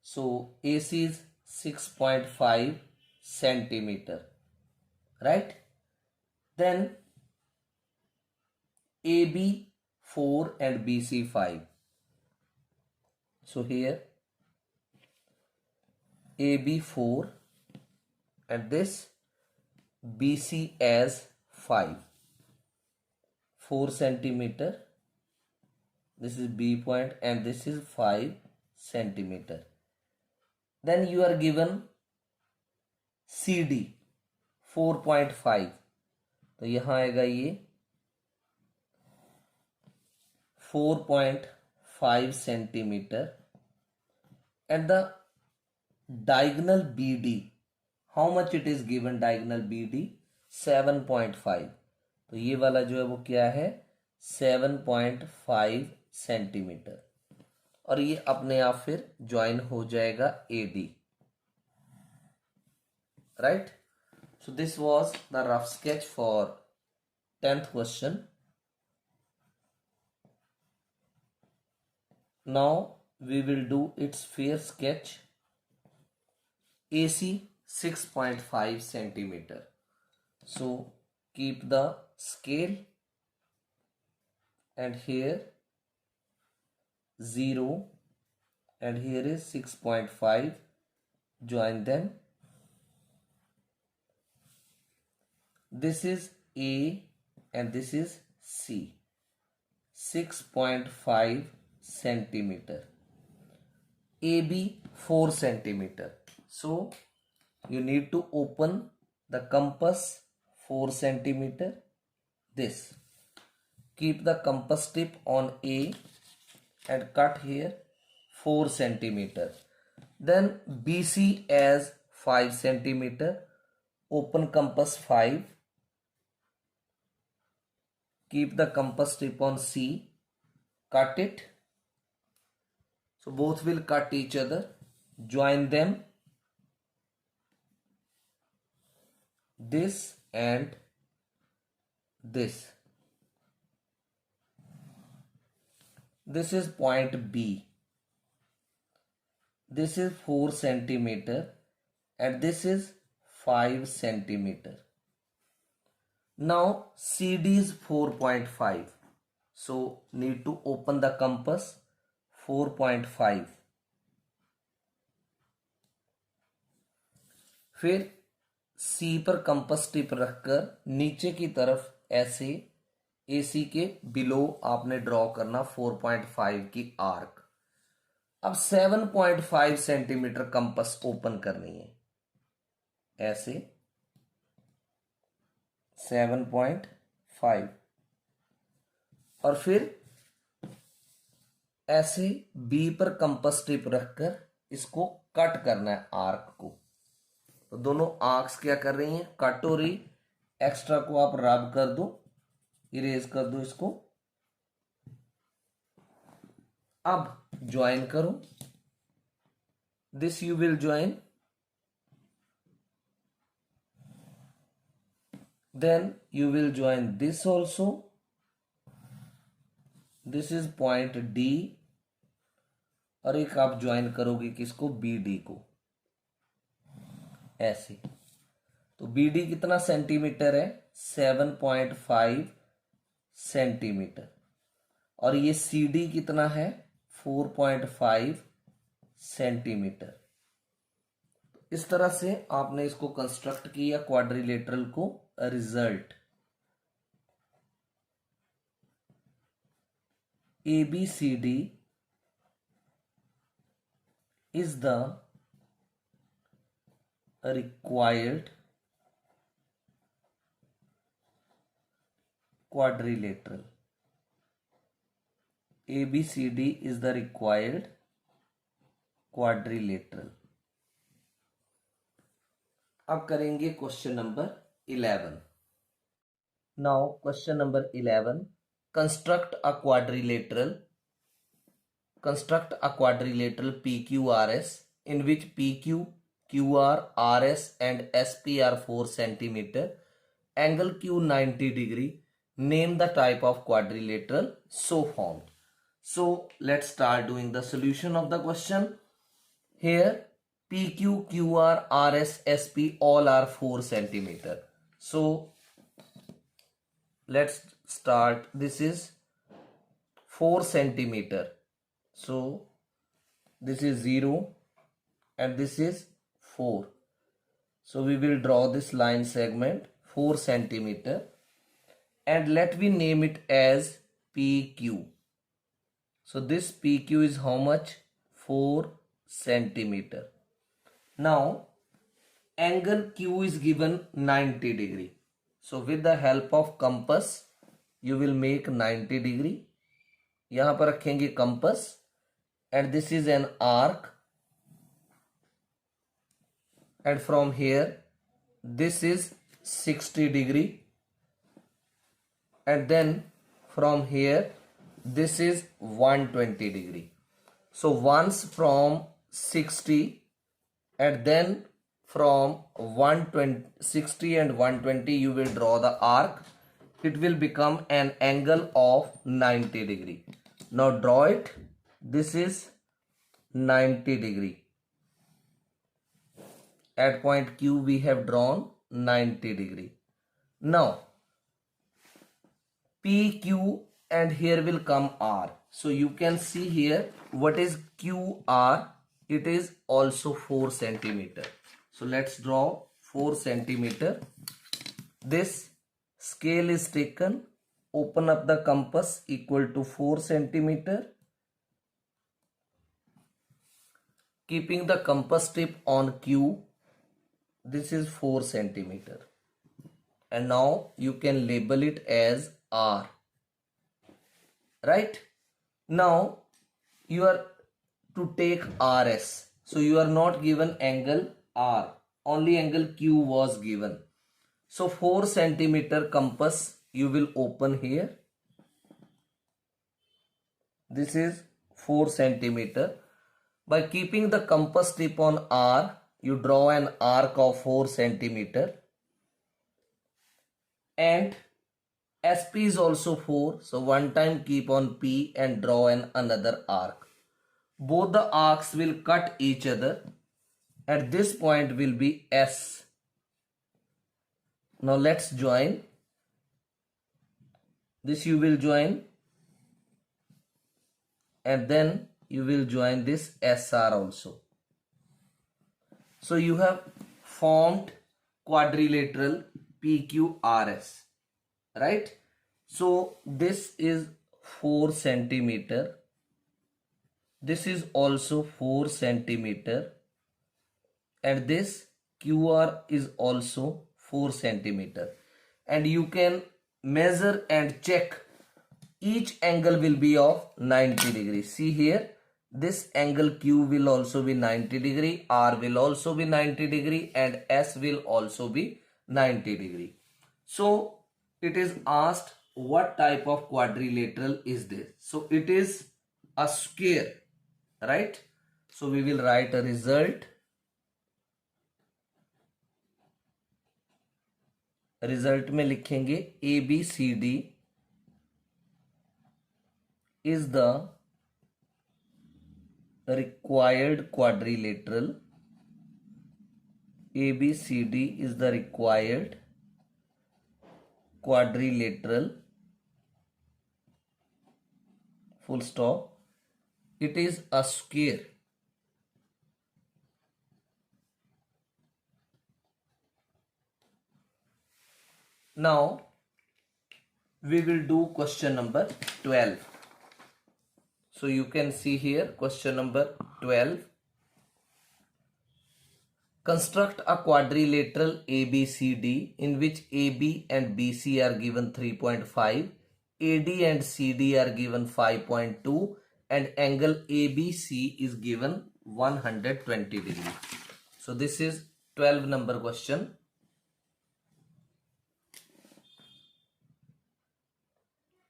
[SPEAKER 1] So AC is 6.5 centimeter, right? Then AB 4 and BC 5. So here AB 4 and this BC as 5, 4 centimeter. This is B point and this is 5 centimeter. Then you are given CD 4.5, तो यहाँ आएगा ये 4.5 centimeter and the diagonal BD, how much it is given? Diagonal BD 7.5, तो ये वाला जो है वो क्या है 7.5 सेंटीमीटर, और ये अपने आप फिर ज्वाइन हो जाएगा AD, right. So this was the rough sketch for 10th question. Now we will do its fair sketch. AC 6.5 centimeter, so keep the scale and here 0 and here is 6.5, join them. This is A and this is C, 6.5 centimeter. AB 4 centimeter, so you need to open the compass 4 centimeter. This, keep the compass tip on A and cut here 4 centimeter. Then BC as 5 centimeter, open compass 5, keep the compass tip on C, cut it. So both will cut each other, join them, this and this. This is point B. This is 4 centimeter and this is 5 centimeter. Now CD is 4.5. So need to open the compass 4.5. फिर C पर compass tip रखकर नीचे की तरफ ऐसे AC के below आपने draw करना 4.5 की आर्क। अब 7.5 सेंटीमीटर कंपास ओपन करनी है, ऐसे 7.5 और फिर ऐसे B पर कंपास टिप रखकर इसको कट करना है आर्क को। तो दोनों आर्क्स क्या कर रही हैं, कट हो रही। एक्स्ट्रा को आप रब कर दो, इरेज कर दो इसको। अब ज्वाइन करो, this you will join, then you will join this also. This is point D और एक आप ज्वाइन करोगे किसको, BD को, ऐसे। तो BD कितना सेंटीमीटर है, 7.5 सेंटीमीटर, और ये CD कितना है, 4.5 सेंटीमीटर। इस तरह से आपने इसको कंस्ट्रक्ट किया क्वाड्रिलेटरल को। Result ABCD is the required quadrilateral. ABCD is the required quadrilateral. अब करेंगे question number 11। Now question number 11. Construct a quadrilateral PQRS in which PQ, QR, RS and SP are 4 cm. Angle Q 90 degree. Name the type of quadrilateral so formed. So let's start doing the solution of the question. Here PQ, QR, RS, SP all are 4 cm. So let's start. This is 4 cm. So this is 0 and this is 4. So we will draw this line segment 4 cm and let me name it as PQ. So this PQ is how much? 4 cm. Now angle Q is given 90 degree. So with the help of compass you will make 90 degree. यहाँ पर रखेंगे compass and this is an arc and from here this is 60 degree and then from here this is 120 degree. So once from 60 and then from 60 and 120 you will draw the arc. It will become an angle of 90 degree. Now draw it. This is 90 degree. At point Q we have drawn 90 degree. Now PQ and here will come R. So you can see here what is QR. It is also 4 cm. So let's draw 4 cm. This scale is taken. Open up the compass equal to 4 cm. Keeping the compass tip on Q. This is 4 cm. And now you can label it as R. Right? Now you are to take RS. So you are not given angle R. Only angle Q was given. So 4 cm compass you will open here. This is 4 cm. By keeping the compass tip on R, you draw an arc of 4 cm. And SP is also 4. So one time keep on P and draw another arc. Both the arcs will cut each other. At this point will be S. Now let's join. This you will join. And then you will join this SR also. So you have formed quadrilateral PQRS. Right? So this is 4 cm. This is also 4 cm. And this QR is also 4 cm. And you can measure and check. Each angle will be of 90 degrees. See here. This angle Q will also be 90 degree. R will also be 90 degree. And S will also be 90 degree. So it is asked what type of quadrilateral is this. So it is a square. Right? So we will write a result. Result में लिखेंगे ABCD is the required quadrilateral. ABCD is the required quadrilateral. Full stop. It is a square. Now we will do question number 12. So you can see here question number 12. Construct a quadrilateral ABCD in which AB and BC are given 3.5, AD and CD are given 5.2 and angle ABC is given 120 degree. So this is 12 number question.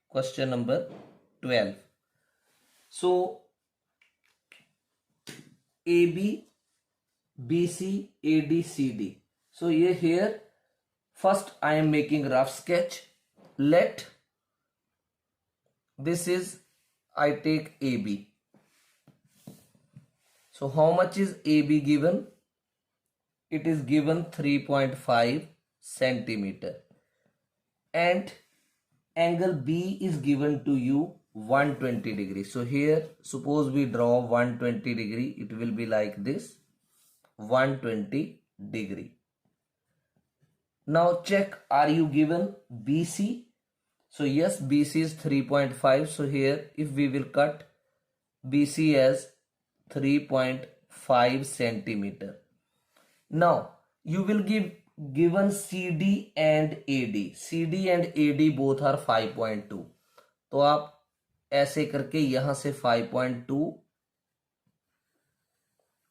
[SPEAKER 1] Question number 12. So AB, BC, AD, CD. So here first I am making rough sketch. Let this is I take AB. So how much is AB given? It is given 3.5 centimeter. And angle B is given to you 120 degrees. So here suppose we draw 120 degree. It will be like this, 120 degree. Now check, are you given BC? So yes, BC is 3.5. So here if we will cut BC as 3.5 centimeter. Now you will given CD and AD. CD and AD both are 5.2. तो आप ऐसे करके यहां से 5.2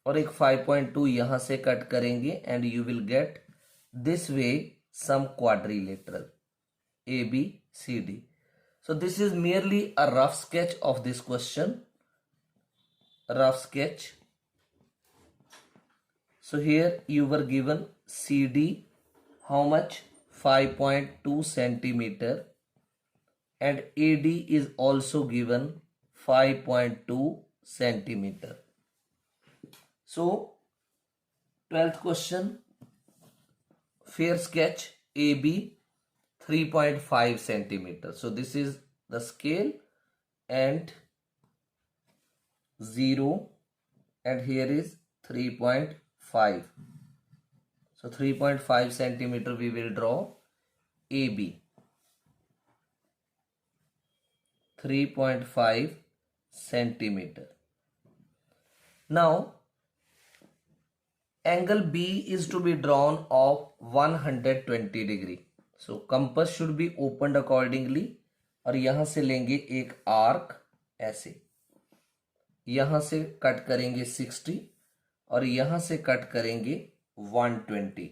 [SPEAKER 1] और एक 5.2 यहां से कट करेंगे and you will get this way some quadrilateral ABCD. So this is merely a rough sketch of this question. Rough sketch. So here you were given CD how much? 5.2 centimeter and AD is also given 5.2 centimeter. So 12th question. Fair sketch AB 3.5 centimeter. So this is the scale and 0 and here is 3.5. So 3.5 centimeter we will draw AB. 3.5 centimeter. Now angle B is to be drawn of 120 degree. So compass should be opened accordingly. और यहां से लेंगे एक arc ऐसे, यहां से cut करेंगे 60 और यहां से कट करेंगे 120.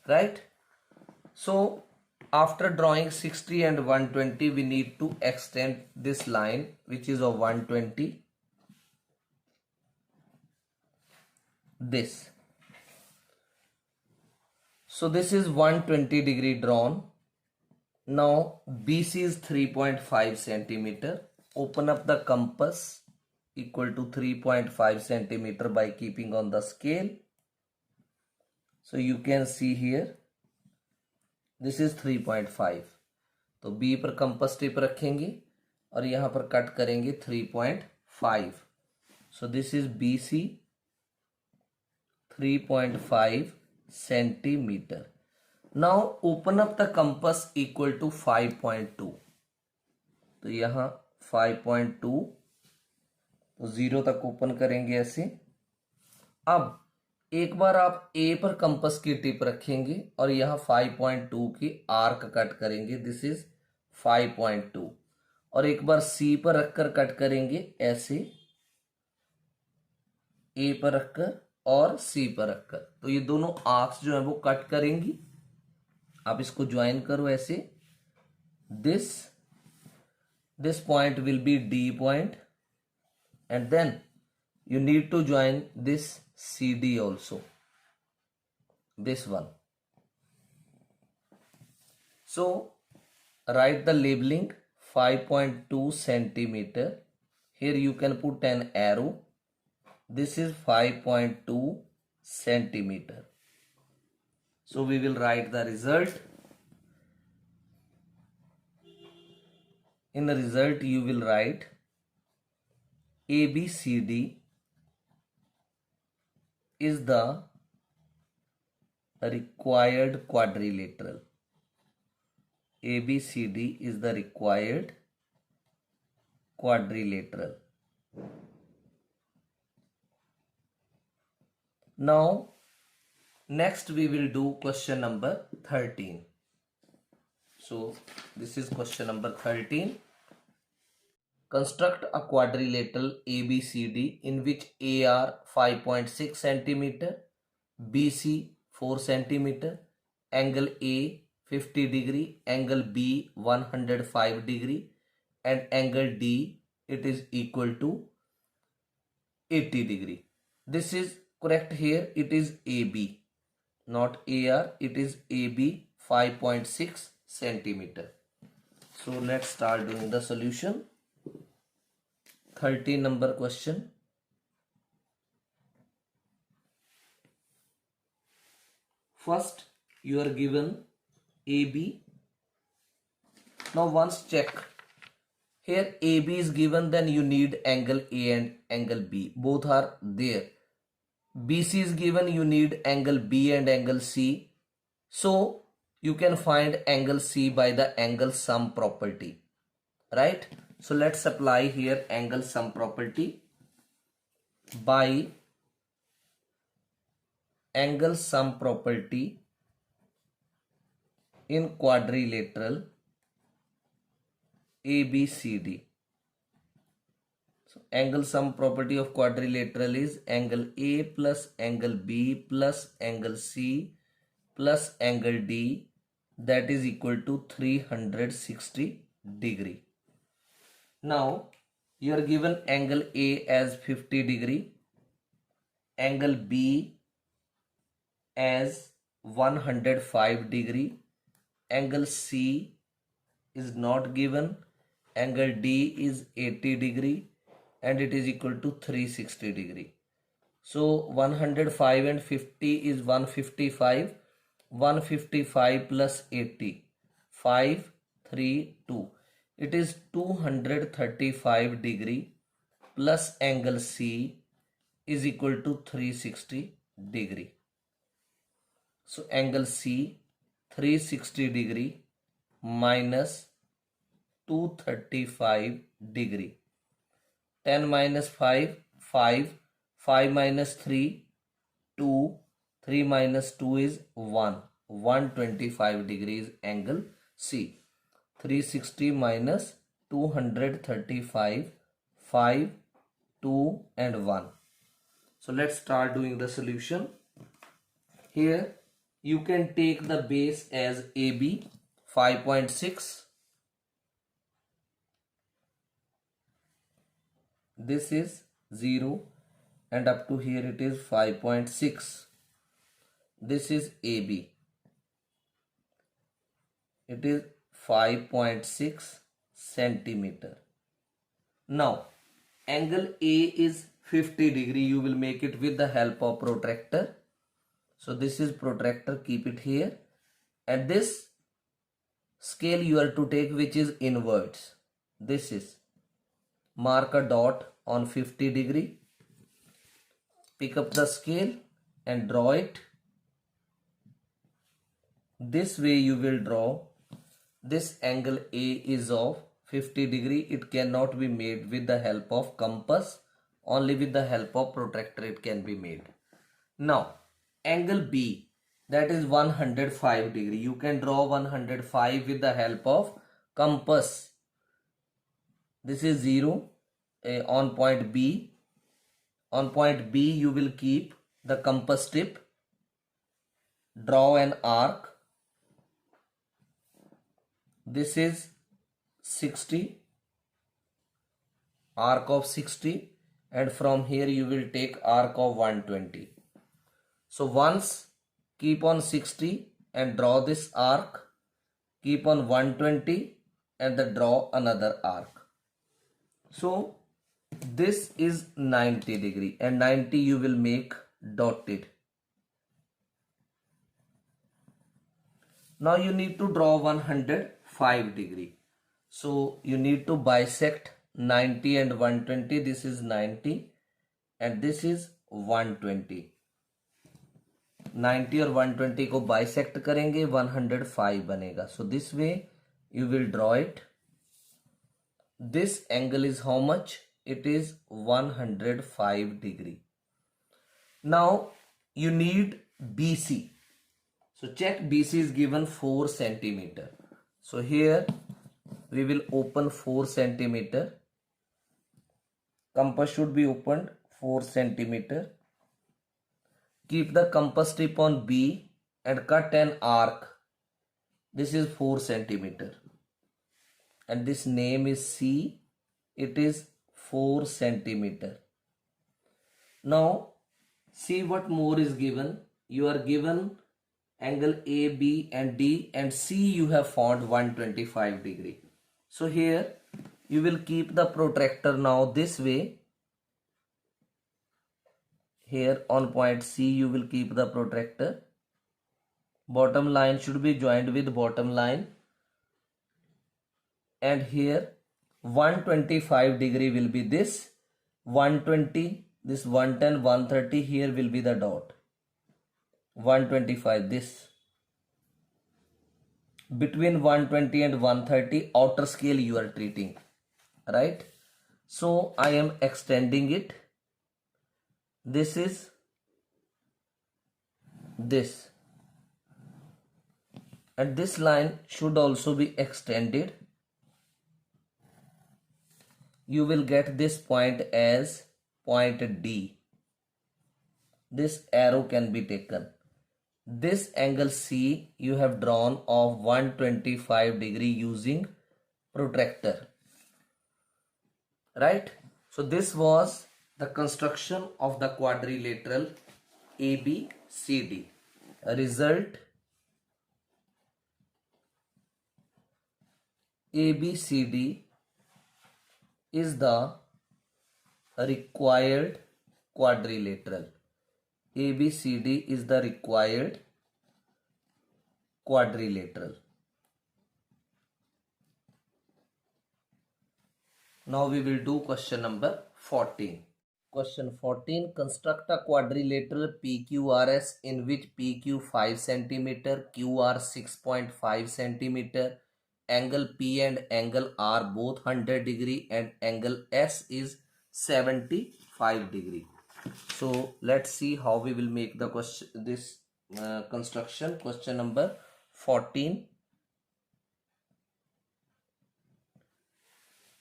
[SPEAKER 1] Right? So after drawing 60 and 120 we need to extend this line which is of 120. This. So this is 120 degree drawn. Now BC is 3.5 centimeter. Open up the compass equal to 3.5 centimeter by keeping on the scale. So you can see here this is 3.5. तो B पर compass tip रखेंगे और यहाँ पर cut करेंगे 3.5. So this is BC 3.5 centimeter. Now open up the compass equal to 5.2. तो यहाँ 5.2 तो 0 तक ओपन करेंगे ऐसे. अब एक बार आप A पर कंपास की टिप रखेंगे और यहाँ 5.2 की आर्क कट करेंगे. दिस इज 5.2 और एक बार C पर रखकर कट करेंगे ऐसे, A पर रखकर और C पर रखकर. तो ये दोनों आर्क्स जो है वो कट करेंगी. आप इसको ज्वाइन करो ऐसे. This point will be D point and then you need to join this CD also, this one. So write the labeling 5.2 centimeter. Here you can put an arrow. This is 5.2 centimeter. So we will write the result. In the result you will write ABCD is the required quadrilateral. ABCD is the required quadrilateral. Now next we will do question number 13. So this is question number 13. Construct a quadrilateral ABCD in which AR 5.6 centimeter, BC 4 centimeter, angle A 50 degree, angle B 105 degree, and angle D it is equal to 80 degree. This is correct here. It is AB, not AR. It is AB 5.6 centimeter. So let's start doing the solution. 30 number question. First, you are given AB. Now once check. Here AB is given, then you need angle A and angle B. Both are there. BC is given, you need angle B and angle C. So you can find angle C by the angle sum property. Right? So let's apply here angle sum property. By angle sum property in quadrilateral ABCD. So angle sum property of quadrilateral is angle A plus angle B plus angle C plus angle D, that is equal to 360 degree. Now you are given angle A as 50 degree, angle B as 105 degree, angle C is not given, angle D is 80 degree, and it is equal to 360 degree. So 105 and 50 is 155. 155 plus 80, 5, 3, 2. It is 235 degree plus angle C is equal to 360 degree. So angle C 360 degree minus 235 degree. 10 minus 5, 5. 5 minus 3, 2. 3 minus 2 is 1. 125 degrees angle C. 360 minus 235, 5, 2 and 1. So let's start doing the solution. Here you can take the base as AB 5.6. This is 0 and up to here it is 5.6. This is AB. It is 5.6 centimeter. Now angle A is 50 degree. You will make it with the help of protractor. So this is protractor, keep it here. And this scale you are to take which is inwards. This is, mark a dot on 50 degree. Pick up the scale and draw it. This way you will draw. This angle A is of 50 degree. It cannot be made with the help of compass. Only with the help of protractor it can be made. Now angle B, that is 105 degree. You can draw 105 with the help of compass. This is 0 on point B. On point B you will keep the compass tip. Draw an arc. This is 60, arc of 60, and from here you will take arc of 120. So once keep on 60 and draw this arc, keep on 120 and then draw another arc. So this is 90 degree and 90 you will make dotted. Now you need to draw 105 degree. So you need to bisect 90 and 120. This is 90 and this is 120. 90 और 120 को bisect करेंगे 105 बनेगा. So this way you will draw it. This angle is how much? It is 105 degree. Now you need BC. So check, BC is given 4 centimeter. So here we will open 4 centimeter. Compass should be opened 4 centimeter. Keep the compass tip on B and cut an arc This is 4 centimeter. And this name is C. It is 4 centimeter. Now, see what more is given. You are given angle A, B and D, and C you have found 125 degree. So here you will keep the protractor now this way. Here on point C you will keep the protractor. Bottom line should be joined with bottom line. And here 125 degree will be this. 120, this 110, 130, here will be the dot. 125, this. Between 120 and 130 outer scale you are treating, right? So I am extending it. This is this, and this line should also be extended. You will get this point as point D. This arrow can be taken. This angle C you have drawn of 125 degree using protractor, right? So this was the construction of the quadrilateral ABCD. Result: ABCD is the required quadrilateral. ABCD is the required quadrilateral. Now we will do question number 14. Question 14. Construct a quadrilateral PQRS in which PQ 5 cm, QR 6.5 cm, angle P and angle R both 100 degree and angle S is 75 degree. So let's see how we will make the question, this construction. Question number 14.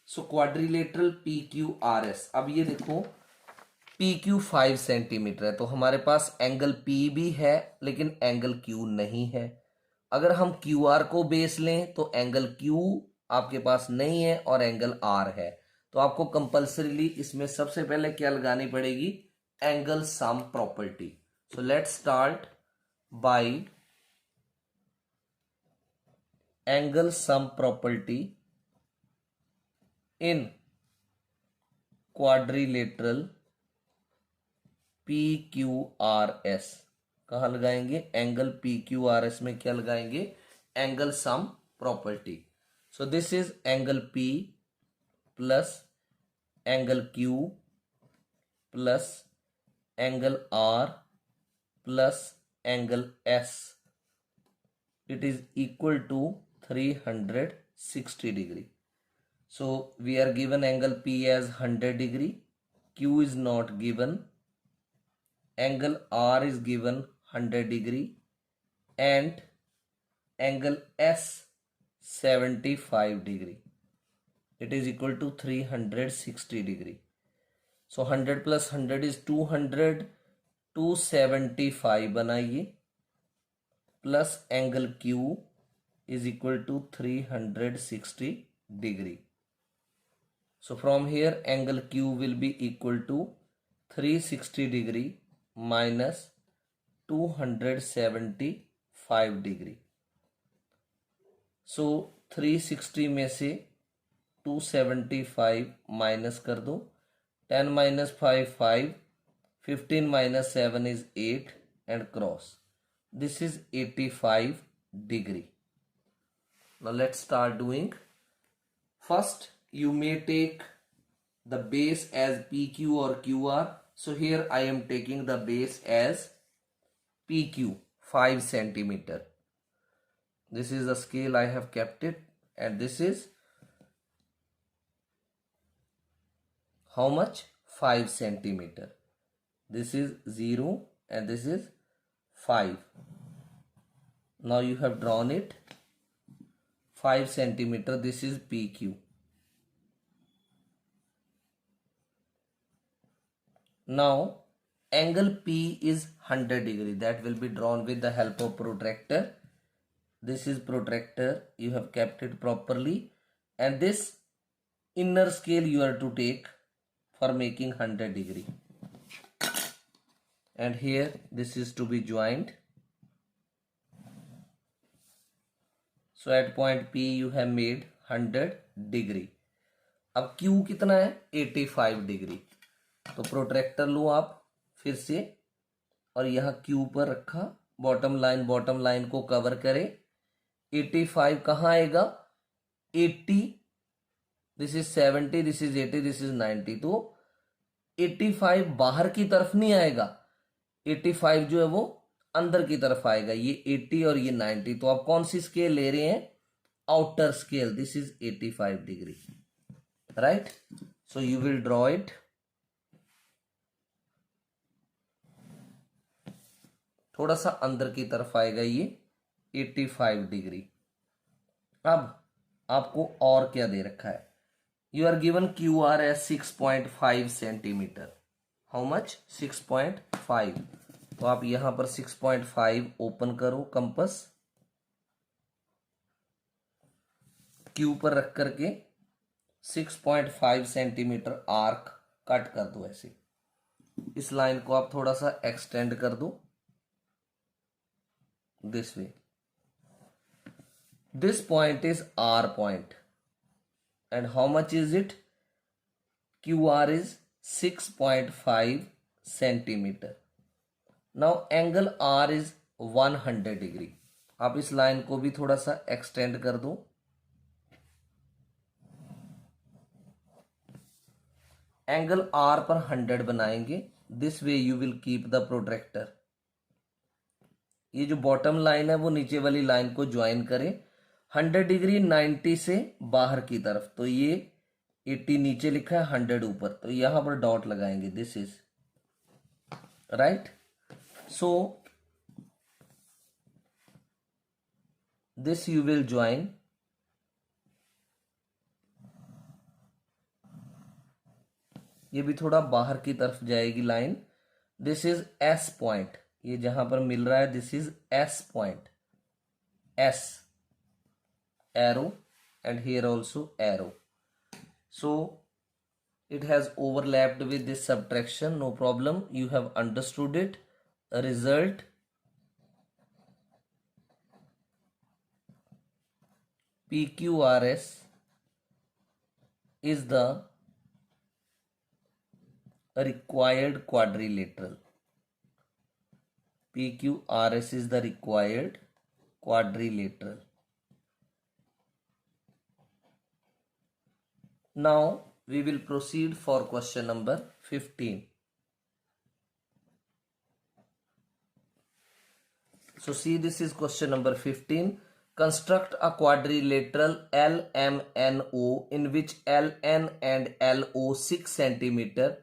[SPEAKER 1] So quadrilateral PQRS. अब ये देखो PQ 5 centimetre है, तो हमारे पास angle P भी है लेकिन angle Q नहीं है। अगर हम QR को बेस लें तो एंगल Q आपके पास नहीं है और एंगल R है, तो आपको कंपल्सरीली इसमें सबसे पहले क्या लगानी पड़ेगी? Angle sum property. So let's start by angle sum property in quadrilateral PQRS. कहाँ लगाएंगे? एंगल PQRS में क्या लगाएंगे? Angle sum property. So this is angle P plus angle Q plus angle R plus angle S. It is equal to 360 degree. So we are given angle P as 100 degree. Q is not given. Angle R is given 100 degree and angle S 75 degree. It is equal to 360 degree. So 100 plus 100 is 200. 275 बनाइए plus angle Q is equal to 360 degree. So from here angle Q will be equal to 360 degree minus 275 degree. So 360 में से 275 minus कर दो. 10 minus 5 5. 15 minus 7 is 8 and cross. This is 85 degree. Now let's start doing. First you may take the base as PQ or QR. So here I am taking the base as PQ 5 centimeter. This is the scale I have kept it, and this is how much? 5 centimeter. This is 0 and this is 5. Now you have drawn it. 5 centimeter. This is PQ. Now angle P is 100 degree. That will be drawn with the help of protractor. this is protractor, you have kept it properly, and this inner scale you are to take for making 100 degree, and here this is to be joined. So at point P you have made 100 degree. अब Q कितना है 85 degree, तो protractor लो आप फिर से और यहाँ Q पर रखा, बॉटम लाइन को कवर करे। 85 कहाँ आएगा 80, this is 70, this is 80, this is 90, तो 85 बाहर की तरफ नहीं आएगा, 85 जो है वो अंदर की तरफ आएगा, ये 80 और ये 90, तो आप कौन सी स्केल ले रहे हैं outer scale, this is 85 degree, right. So you will draw it, थोड़ा सा अंदर की तरफ आएगा ये 85 डिग्री। अब आपको और क्या दे रखा है, you are given Q R as 6.5 centimetre, how much 6.5, तो आप यहां पर 6.5 ओपन करो कंपस, क्यू पर रख करके 6.5 सेंटीमीटर आर्क कट कर दो ऐसे। इस लाइन को आप थोड़ा सा एक्सटेंड कर दो this way. This point is R point, and how much is it? QR is 6.5 centimeter. Now angle R is 100 degree. आप इस लाइन को भी थोड़ा सा एक्सटेंड कर दो, एंगल R पर 100 बनाएंगे, this way you will keep the protractor. ये जो बॉटम लाइन है वो नीचे वाली लाइन को ज्वाइन करे, 100 डिग्री 90 से बाहर की तरफ, तो ये 80 नीचे लिखा है 100 ऊपर, तो यहां पर डॉट लगाएंगे, this is right. So this you will join, ये भी थोड़ा बाहर की तरफ जाएगी line, this is S point, ये जहां पर मिल रहा है this is S point, S arrow, and here also arrow, so it has overlapped with this subtraction, no problem, you have understood it. A result PQRS is the required quadrilateral, PQRS is the required quadrilateral. Now we will proceed for question number 15. So see, this is question number 15. Construct a quadrilateral LMNO in which LN and LO 6 centimeter,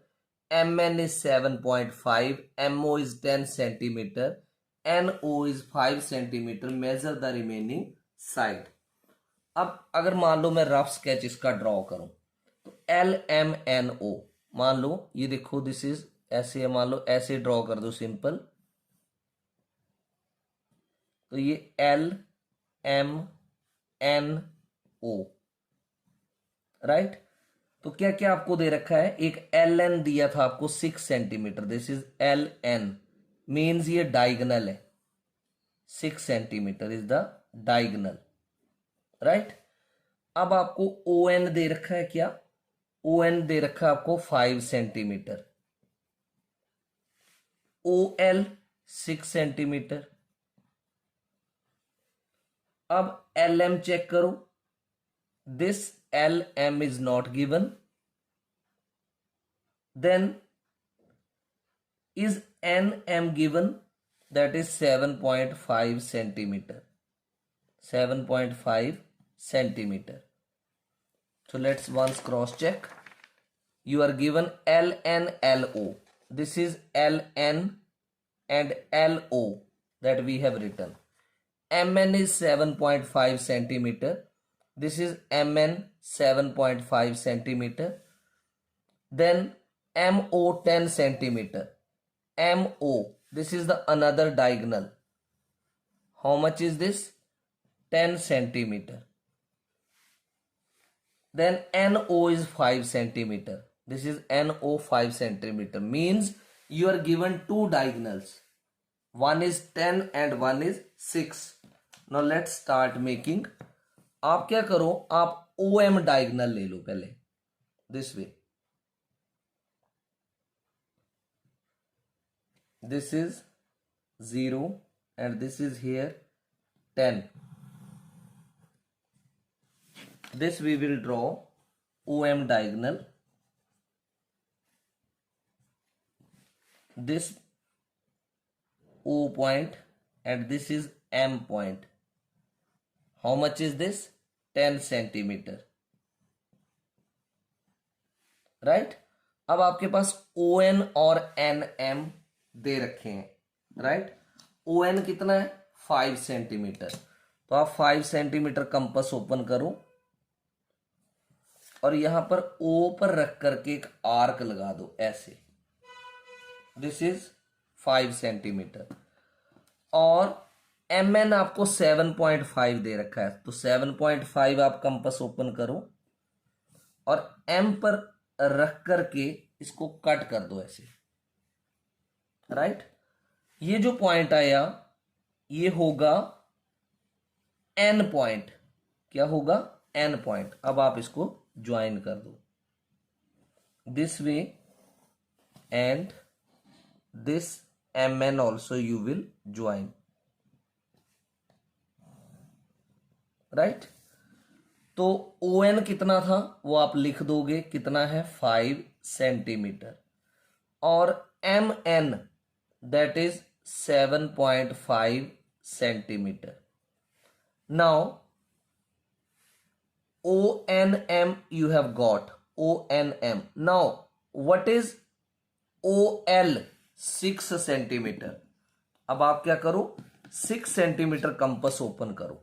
[SPEAKER 1] MN is 7.5, MO is 10 centimeter, NO is 5 centimeter. Measure the remaining side. अब अगर मान लो मैं rough sketch इसका draw करूं, तो LMNO मान लो, ये देखो दिस इज ऐसे है, मान लो ऐसे ड्रॉ कर दो सिंपल, तो ये LMNO राइट। तो क्या क्या आपको दे रखा है, एक LN दिया था आपको 6 centimetre, this is LN, means ये डायगोनल है, 6 centimetre is the diagonal, right. अब आपको ON दे रखा है, क्या ON दे रखा है आपको 5 सेंटीमीटर, OL 6 सेंटीमीटर। अब LM चेक करो, this LM is not given, then is NM given, that is 7.5 centimeter, 7.5 centimeter. So let's once cross check. You are given LN LO, this is LN and LO that we have written. MN is 7.5 centimeter, this is MN 7.5 centimeter, then MO 10 centimeter, MO, this is the another diagonal, how much is this 10 centimeter. Then NO is 5 centimeter. This is NO 5 centimeter. Means you are given two diagonals. One is 10 and one is 6. Now let's start making. आप क्या करो, आप OM diagonal ले लो पहले. This way. This is 0 and this is here 10. This we will draw OM diagonal. This O point and this is M point. How much is this? 10 centimeter. Right? अब आपके पास ON और NM दे रखे हैं. Right? ON कितना है? 5 centimetre. तो आप 5 centimetre compass open करो और यहां पर O पर रख करके एक आर्क लगा दो ऐसे. This is 5 centimetre. और MN आपको 7.5 दे रखा है, तो 7.5 आप कंपास ओपन करो और M पर रख करके इसको कट कर दो ऐसे. राइट? ये जो पॉइंट आया ये होगा N पॉइंट. क्या होगा? N point. अब आप इसको ज्वाइन कर दो this way and this MN also you will join. Right? तो ON कितना था वो आप लिख दोगे, कितना है? 5 सेंटीमीटर. और MN that is 7.5 centimeter. Now ONM you have got. ONM. Now what is OL? 6 centimetre. अब आप क्या करो? 6 सेंटीमीटर कंपास ओपन करो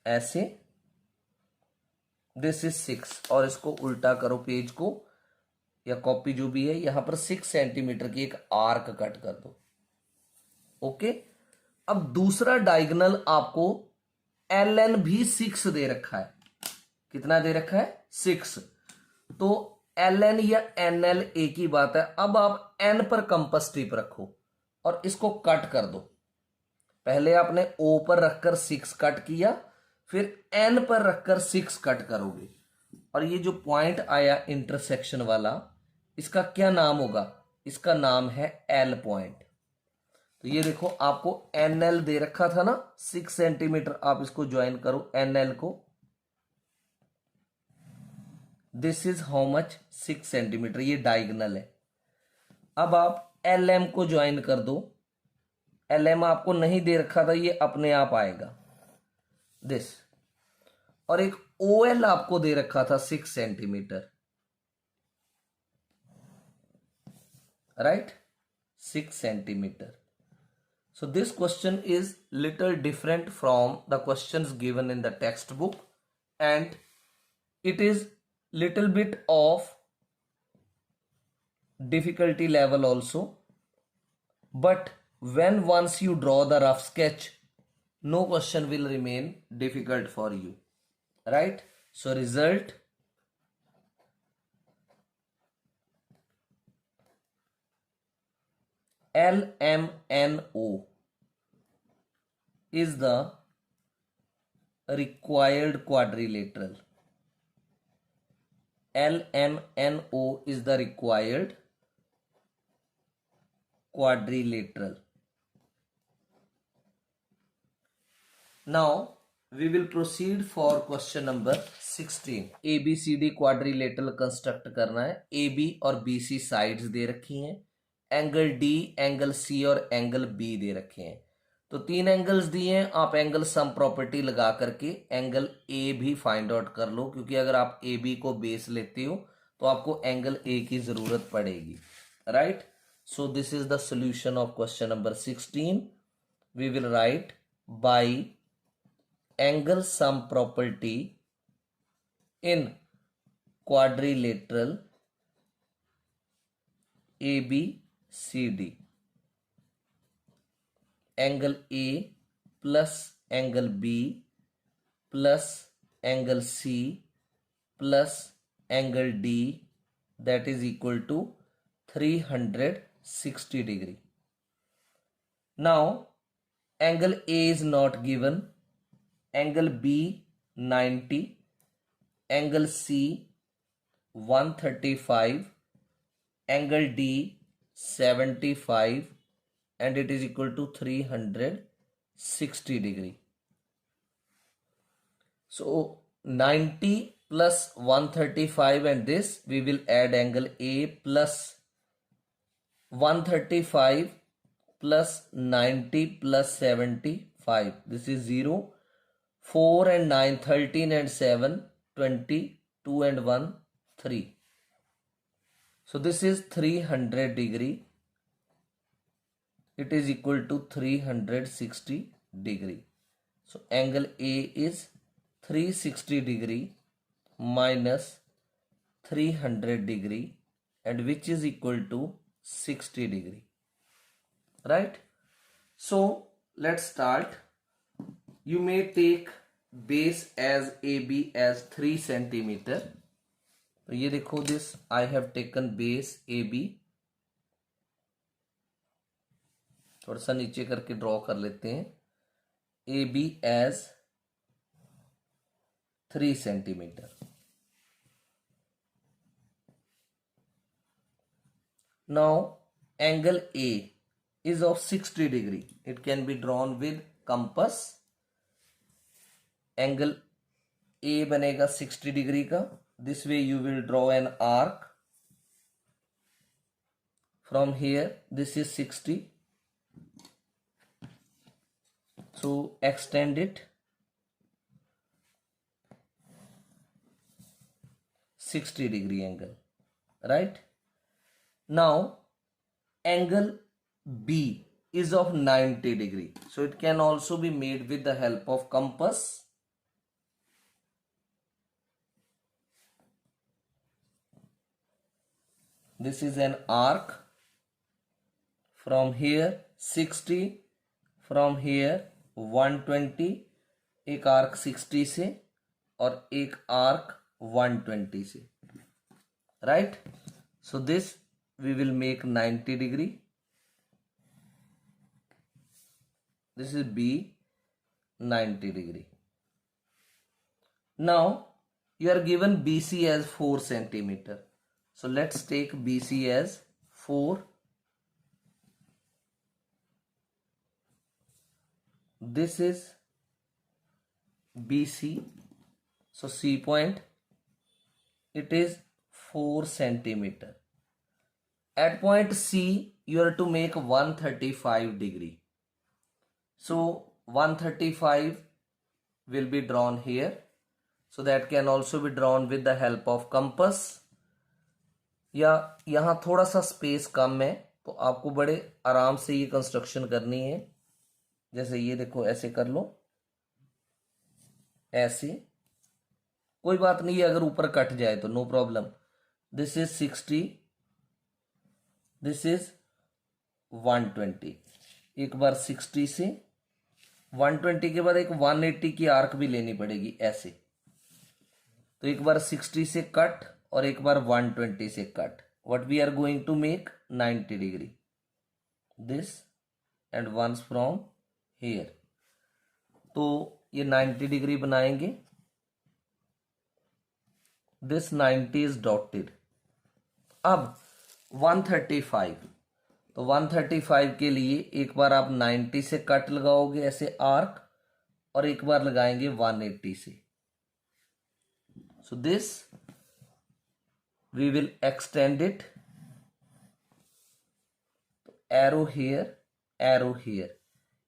[SPEAKER 1] ऐसे. दिस इज 6 और इसको उल्टा करो पेज को या कॉपी जो भी है. यहां पर 6 सेंटीमीटर की एक आर्क कट कर दो. ओके. अब दूसरा डायगोनल आपको LN भी 6 दे रखा है. कितना दे रखा है? 6. तो LN या NL एक ही बात है. अब आप N पर कंपास टिप रखो और इसको कट कर दो. पहले आपने O पर रखकर 6 कट किया, फिर N पर रखकर 6 कट करोगे. और ये जो पॉइंट आया इंटरसेक्शन वाला, इसका क्या नाम होगा? इसका नाम है L पॉइंट. तो ये देखो आपको NL दे रखा था ना 6 सेंटीमीटर. आप इसको ज्वाइन करो NL को. This is how much? 6 centimetre. ये डायगोनल है. अब आप LM को ज्वाइन कर दो. LM आपको नहीं दे रखा था, ये अपने आप आएगा दिस. और एक OL आपको दे रखा था 6 centimetre. Right? 6 centimetre. So this question is little different from the questions given in the textbook, and it is little bit of difficulty level also. But when once you draw the rough sketch, no question will remain difficult for you. Right? So result, LMNO is the required quadrilateral. LMNO is the required quadrilateral. Now we will proceed for question number 16. ABCD quadrilateral construct करना है. AB और BC sides दे रखी हैं. Angle D, angle C और angle B दे रखे हैं. तो 3 angles दिए हैं. आप एंगल सम प्रॉपर्टी लगा करके एंगल A भी फाइंड आउट कर लो, क्योंकि अगर आप AB को बेस लेते हो तो आपको एंगल A की जरूरत पड़ेगी. Right? So this is the solution of question number 16. We will write by angle sum property in quadrilateral ABCD. Angle A plus angle B plus angle C plus angle D, that is equal to 360 degree. Now angle A is not given, angle B 90, angle C 135, angle D 75, and it is equal to 360 degree. So 90 plus 135 and this, we will add angle A plus 135 plus 90 plus 75. This is 0. 4 and 9, 13 and 7, 20, 2 and 1, 3. So this is 300 degree. It is equal to 360 degree. So angle A is 360 degree minus 300 degree, and which is equal to 60 degree. Right? So let's start. You may take base as AB as 3 centimeter. तो ये देखो, this I have taken base AB. थोड़ा सा नीचे करके draw कर लेते हैं. AB as 3 centimeter. Now angle A is of 60 degree. It can be drawn with compass. Angle A बनेगा 60 डिग्री का. This way you will draw an arc from here. This is 60. So extend it 60 degree angle. Right? Now angle B is of 90 degree. So it can also be made with the help of compass. This is an arc from here 60, from here 120, एक arc 60 से और एक arc 120 से. Right? So this we will make 90 degree. This is B, 90 degree. Now you are given BC as 4 centimeter. So let's take BC as 4. This is BC. So C point, it is 4 centimeter. At point C, you are to make 135 degree. So 135 will be drawn here. So that can also be drawn with the help of compass. या यहाँ थोड़ा सा space कम है तो आपको बड़े आराम से ये कंस्ट्रक्शन करनी है. जैसे ये देखो, ऐसे कर लो, ऐसे. कोई बात नहीं है अगर ऊपर कट जाए तो, no problem. This is 60, this is 120. एक बार 60 से 120 के बाद एक 180 की आर्क भी लेनी पड़ेगी ऐसे. तो एक बार 60 से कट और एक बार 120 से cut. What we are going to make 90 degree. This and once from here. तो ये 90 डिग्री बनाएंगे. This 90 is dotted. अब 135. तो 135 के लिए एक बार आप 90 से कट लगाओगे ऐसे आर्क, और एक बार लगाएंगे 180 से. So this we will extend it. Arrow here, arrow here.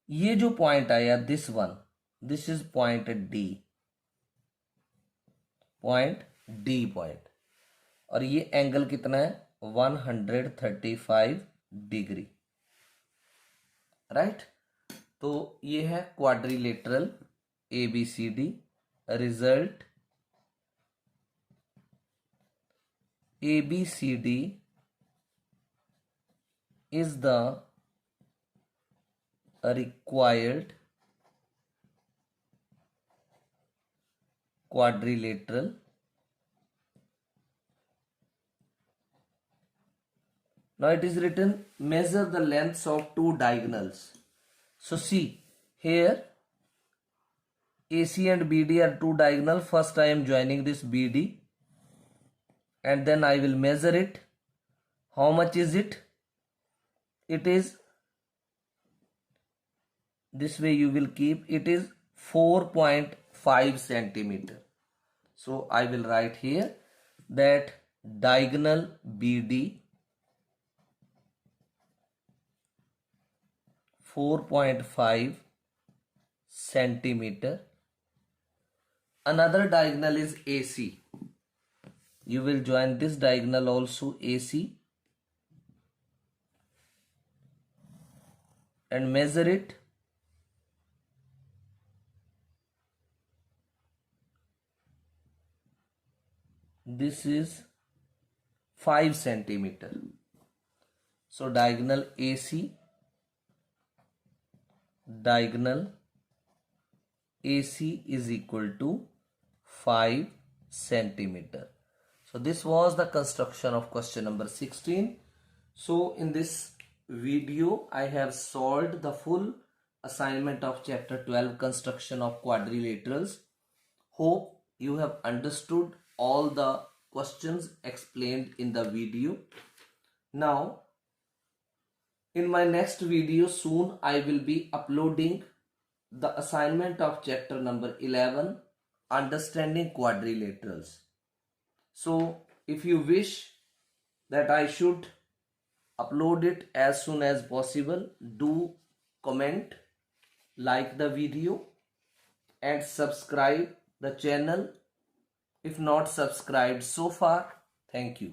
[SPEAKER 1] ये जो पॉइंट आया, this one, this is point D. Point D point. और ये एंगल कितना है? 135 डिग्री. राइट? तो ये है quadrilateral ABCD. Result ABCD is the required quadrilateral. Now it is written measure the lengths of two diagonals. So see here AC and BD are two diagonal. First I am joining this BD and then I will measure it. How much is it? It is, this way you will keep, it is 4.5 centimeter. So I will write here that diagonal BD 4.5 centimeter. Another diagonal is AC. You will join this diagonal also AC and measure it. This is 5 centimeter. So diagonal AC is equal to 5 centimeter. So this was the construction of question number 16. So in this video I have solved the full assignment of chapter 12 construction of quadrilaterals. Hope you have understood all the questions explained in the video. Now in my next video soon I will be uploading the assignment of chapter number 11, understanding quadrilaterals. So if you wish that I should upload it as soon as possible, do comment, like the video and subscribe the channel if not subscribed so far. Thank you.